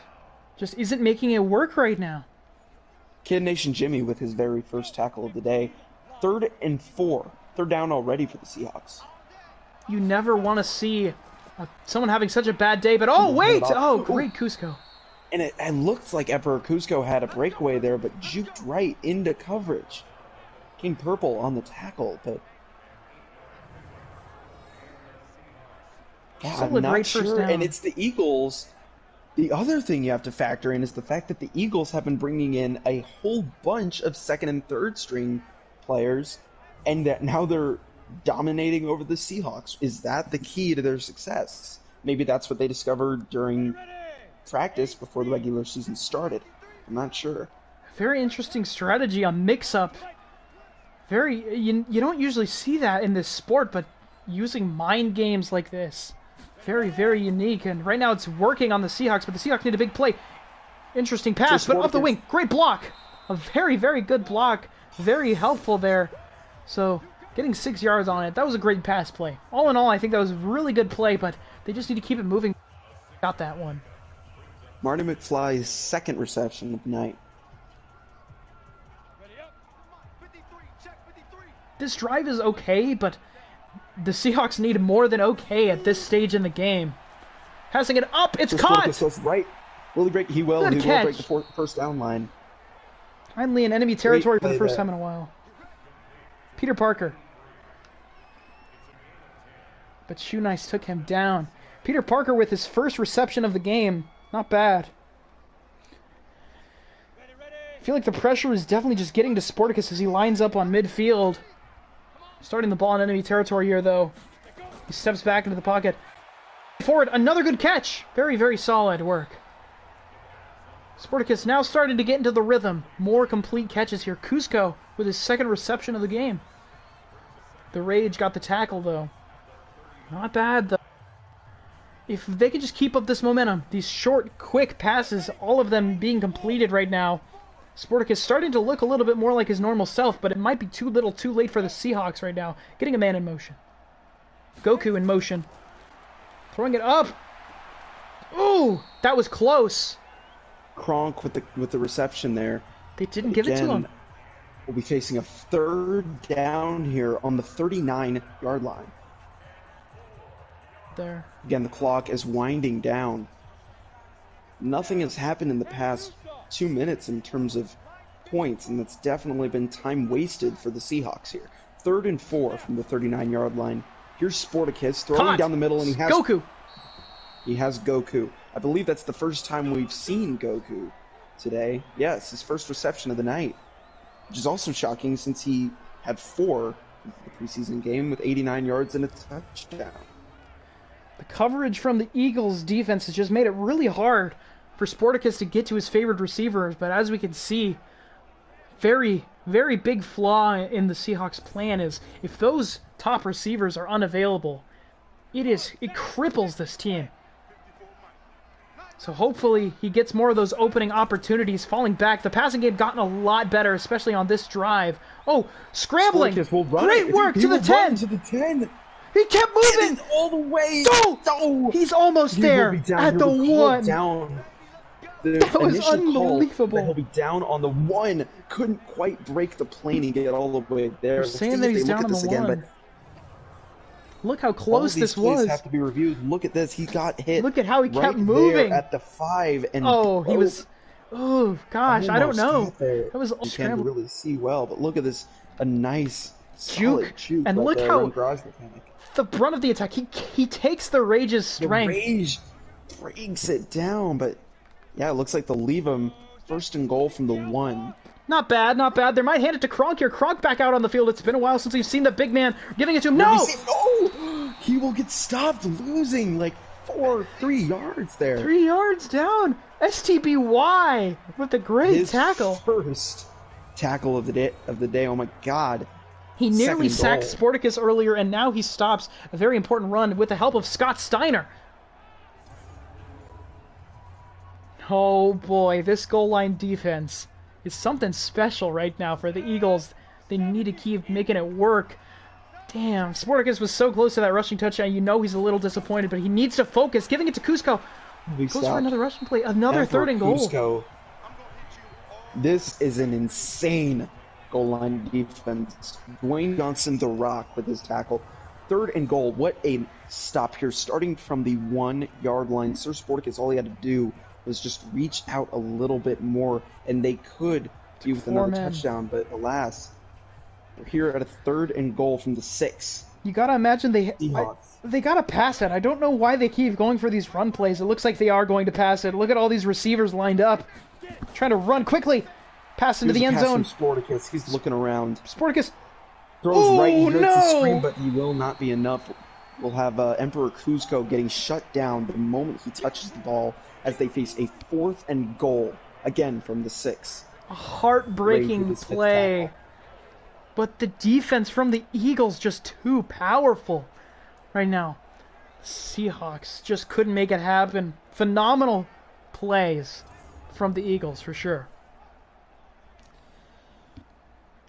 just isn't making it work right now. Kid Nation Jimmy with his very first tackle of the day. 3rd and 4. Third down already for the Seahawks. You never want to see someone having such a bad day, but oh, wait! Oh, great Cusco. And it looked like Emperor Cusco had a breakaway there, but juked right into coverage. King Purple on the tackle, but... yeah, Still I'm a not great first sure. down. And it's the Eagles. The other thing you have to factor in is the fact that the Eagles have been bringing in a whole bunch of second and third string players, and that now they're dominating over the Seahawks. Is that the key to their success? Maybe that's what they discovered during practice before the regular season started. I'm not sure. Very interesting strategy on mix-up. You don't usually see that in this sport, but using mind games like this, very, very unique. And right now it's working on the Seahawks, but the Seahawks need a big play. Interesting pass, but off the wing. Great block. A very, very good block. Very helpful there. So getting 6 yards on it, that was a great pass play. All in all, I think that was a really good play, but they just need to keep it moving. Got that one. Marty McFly's second reception of the night. This drive is okay, but the Seahawks need more than okay at this stage in the game. Passing it up, it's caught! Goes right. Will he break? He will. Good He catch. will break the first down line. Finally in enemy territory for the play first there. time in a while. Peter Parker. But Shoe Nice took him down. Peter Parker with his first reception of the game. Not bad. I feel like the pressure is definitely just getting to Sporticus as he lines up on midfield. Starting the ball in enemy territory here, though. He steps back into the pocket. Forward, another good catch. Very, very solid work. Sporticus now starting to get into the rhythm. More complete catches here. Cusco with his second reception of the game. The Rage got the tackle, though. Not bad, though. If they can just keep up this momentum, these short, quick passes, all of them being completed right now, Sporticus starting to look a little bit more like his normal self, but it might be too little too late for the Seahawks right now. Getting a man in motion. Goku in motion. Throwing it up. Oh, that was close. Kronk with the reception there. They didn't give it to him. We'll be facing a third down here on the 39-yard line. There. Again, the clock is winding down. Nothing has happened in the past 2 minutes in terms of points, and that's definitely been time wasted for the Seahawks here. 3rd and 4 from the 39-yard line. Here's Sporticus throwing down the middle, and he has Goku. He has Goku. I believe that's the first time we've seen Goku today. Yes, his first reception of the night, which is also shocking since he had 4 in the preseason game with 89 yards and a touchdown. The coverage from the Eagles' defense has just made it really hard for Sporticus to get to his favorite receivers, but as we can see, very, very big flaw in the Seahawks' plan is if those top receivers are unavailable, it cripples this team. So hopefully he gets more of those opening opportunities. Falling back, the passing game gotten a lot better, especially on this drive. Oh, scrambling! Great work to the 10. To the 10. He kept moving all the way. No, he's almost there at the 1. That was unbelievable. He'll be down on the 1. Couldn't quite break the plane and get all the way there. They're saying that he's down on the 1. Look how close this was. Have to be reviewed. Look at this. He got hit. Look at how he kept right moving there at the 5. And he was. Oh gosh, I don't know. That was you can't really see well, but look at this. A nice juke. And look how the brunt of the attack. He takes the Rage's strength. The Rage breaks it down, but yeah, it looks like they'll leave him 1st and goal from the 1. Not bad, not bad. They might hand it to Kronk here. Kronk back out on the field. It's been a while since we've seen the big man giving it to him. No! He will get stopped losing like 3 yards there. 3 yards down. STBY with a great tackle. First tackle of the day. Oh my God. He nearly sacked Sporticus earlier, and now he stops a very important run with the help of Scott Steiner. Oh boy, this goal line defense is something special right now for the Eagles. They need to keep making it work. Damn, Sporticus was so close to that rushing touchdown. You know he's a little disappointed, but he needs to focus. Giving it to Cusco. Goes for another rushing play. Another 3rd and goal. Cusco. This is an insane goal line defense. Dwayne Johnson, the Rock, with his tackle. 3rd and goal. What a stop here. Starting from the 1-yard line. Sir Sporticus, all he had to do was just reach out a little bit more, and they could be with another touchdown, but alas, we're here at a 3rd and goal from the 6. You gotta imagine they gotta pass it. I don't know why they keep going for these run plays. It looks like they are going to pass it. Look at all these receivers lined up, trying to run quickly, pass into the end zone. Sporticus, he's looking around. Sporticus throws right into the screen, but he will not be enough. We'll have Emperor Cusco getting shut down the moment he touches the ball, as they face a 4th and goal, again from the 6. A heartbreaking play. But the defense from the Eagles just too powerful right now. Seahawks just couldn't make it happen. Phenomenal plays from the Eagles for sure.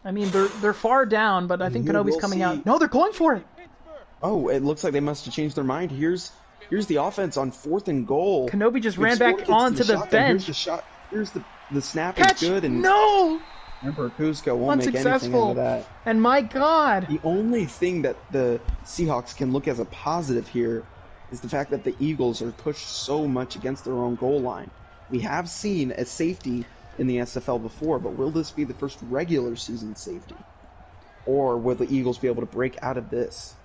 I mean, they're far down, but I think Kenobi's coming out. No, they're going for it. Oh, it looks like they must have changed their mind. Here's the offense on 4th and goal. Kenobi just ran back onto the bench. Here's the shot. Here's the snap. Catch. Is good. And no! Emperor Cusco won't make anything out of that. And my God. The only thing that the Seahawks can look as a positive here is the fact that the Eagles are pushed so much against their own goal line. We have seen a safety in the SFL before, but will this be the first regular season safety? Or will the Eagles be able to break out of this?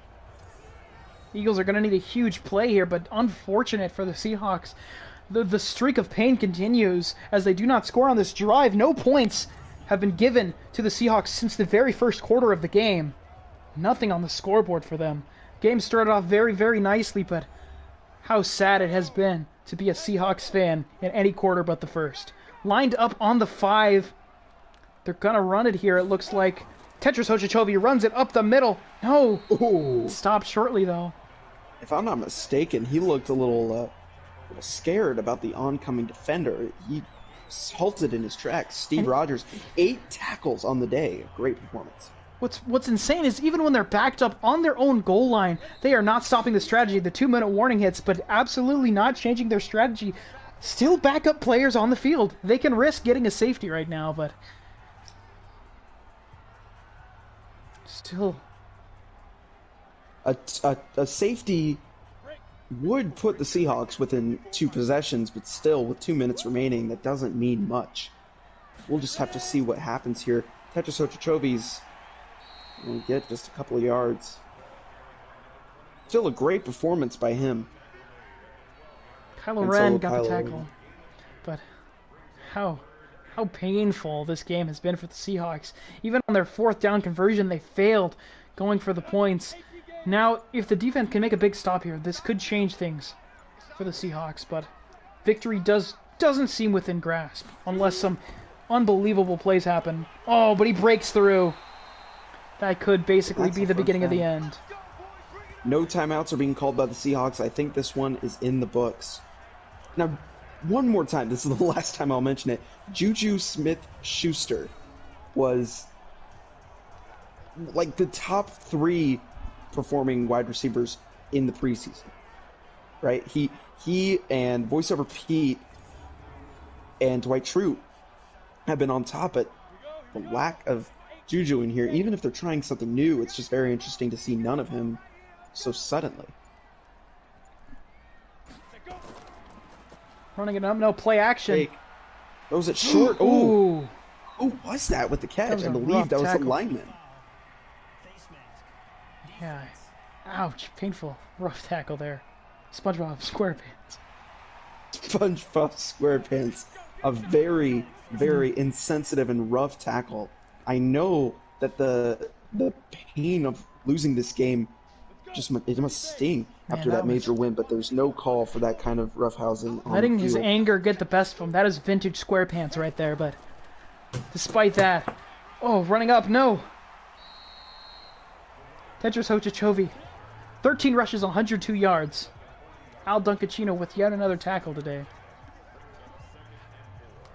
Eagles are going to need a huge play here, but unfortunate for the Seahawks. The streak of pain continues as they do not score on this drive. No points have been given to the Seahawks since the very first quarter of the game. Nothing on the scoreboard for them. Game started off very, very nicely, but how sad it has been to be a Seahawks fan in any quarter but the first. Lined up on the 5. They're going to run it here, it looks like. Tetris Hochichovi runs it up the middle. No! Ooh. Stopped shortly, though. If I'm not mistaken, he looked a little scared about the oncoming defender. He halted in his tracks. Steve Rogers, 8 tackles on the day. Great performance. What's insane is even when they're backed up on their own goal line, they are not stopping the strategy. The 2-minute warning hits, but absolutely not changing their strategy. Still backup players on the field. They can risk getting a safety right now, but still. A safety would put the Seahawks within 2 possessions, but still, with 2 minutes remaining, that doesn't mean much. We'll just have to see what happens here. Tetris Ochochovi's will get just a couple of yards. Still a great performance by him. Kylo And Ren solo got the Kylo tackle. Ren. But how painful this game has been for the Seahawks. Even on their 4th down conversion, they failed going for the points. Now, if the defense can make a big stop here, this could change things for the Seahawks, but victory doesn't seem within grasp unless some unbelievable plays happen. Oh, but he breaks through. That could basically That's be the the beginning of first the down. end. No timeouts are being called by the Seahawks. I think this one is in the books. Now, one more time. This is the last time I'll mention it. Juju Smith-Schuster was like the top 3 performing wide receivers in the preseason. Right? He and voiceover Pete and Dwight Schrute have been on top, but the lack of Juju in here, even if they're trying something new, it's just very interesting to see none of him so suddenly. Running it up, no play action. Fake. That was it short. Oh, Ooh. who was that with the catch? was I a believe rough that was the tackle. lineman. Yeah. Ouch. Painful. Rough tackle there. SpongeBob SquarePants. SpongeBob SquarePants. A very, very insensitive and rough tackle. I know that the pain of losing this game it must sting after that that major win, but there's no call for that kind of roughhousing on Letting the his field. anger get the best of him. That is vintage SquarePants right there, but despite that... Oh, running up, no! Tetris Ochochovi. 13 rushes, 102 yards. Al Dunkachino with yet another tackle today.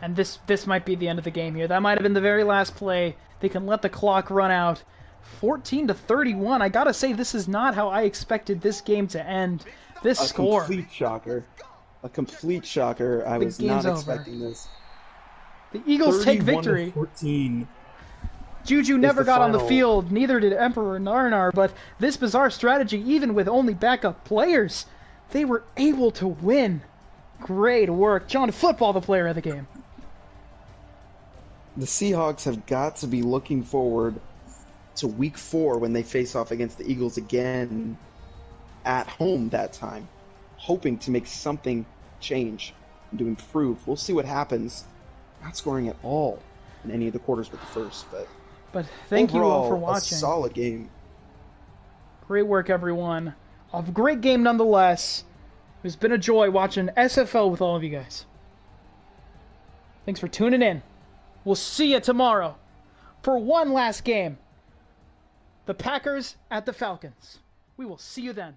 And this might be the end of the game here. That might have been the very last play. They can let the clock run out. 14-31. I gotta say, this is not how I expected this game to end. This score. A complete shocker. A complete shocker. I was game's not over. expecting this. The Eagles take 31-14. victory. Juju never the got on the final. field, neither did Emperor Narnar, but this bizarre strategy, even with only backup players, they were able to win. Great work. John Football, the player of the game. The Seahawks have got to be looking forward to week 4 when they face off against the Eagles again at home that time, hoping to make something change and to improve. We'll see what happens. Not scoring at all in any of the quarters but the first, but thank you all overall, for a watching. solid game. Great work, everyone. A great game nonetheless. It's been a joy watching SFL with all of you guys. Thanks for tuning in. We'll see you tomorrow for one last game. The Packers at the Falcons. We will see you then.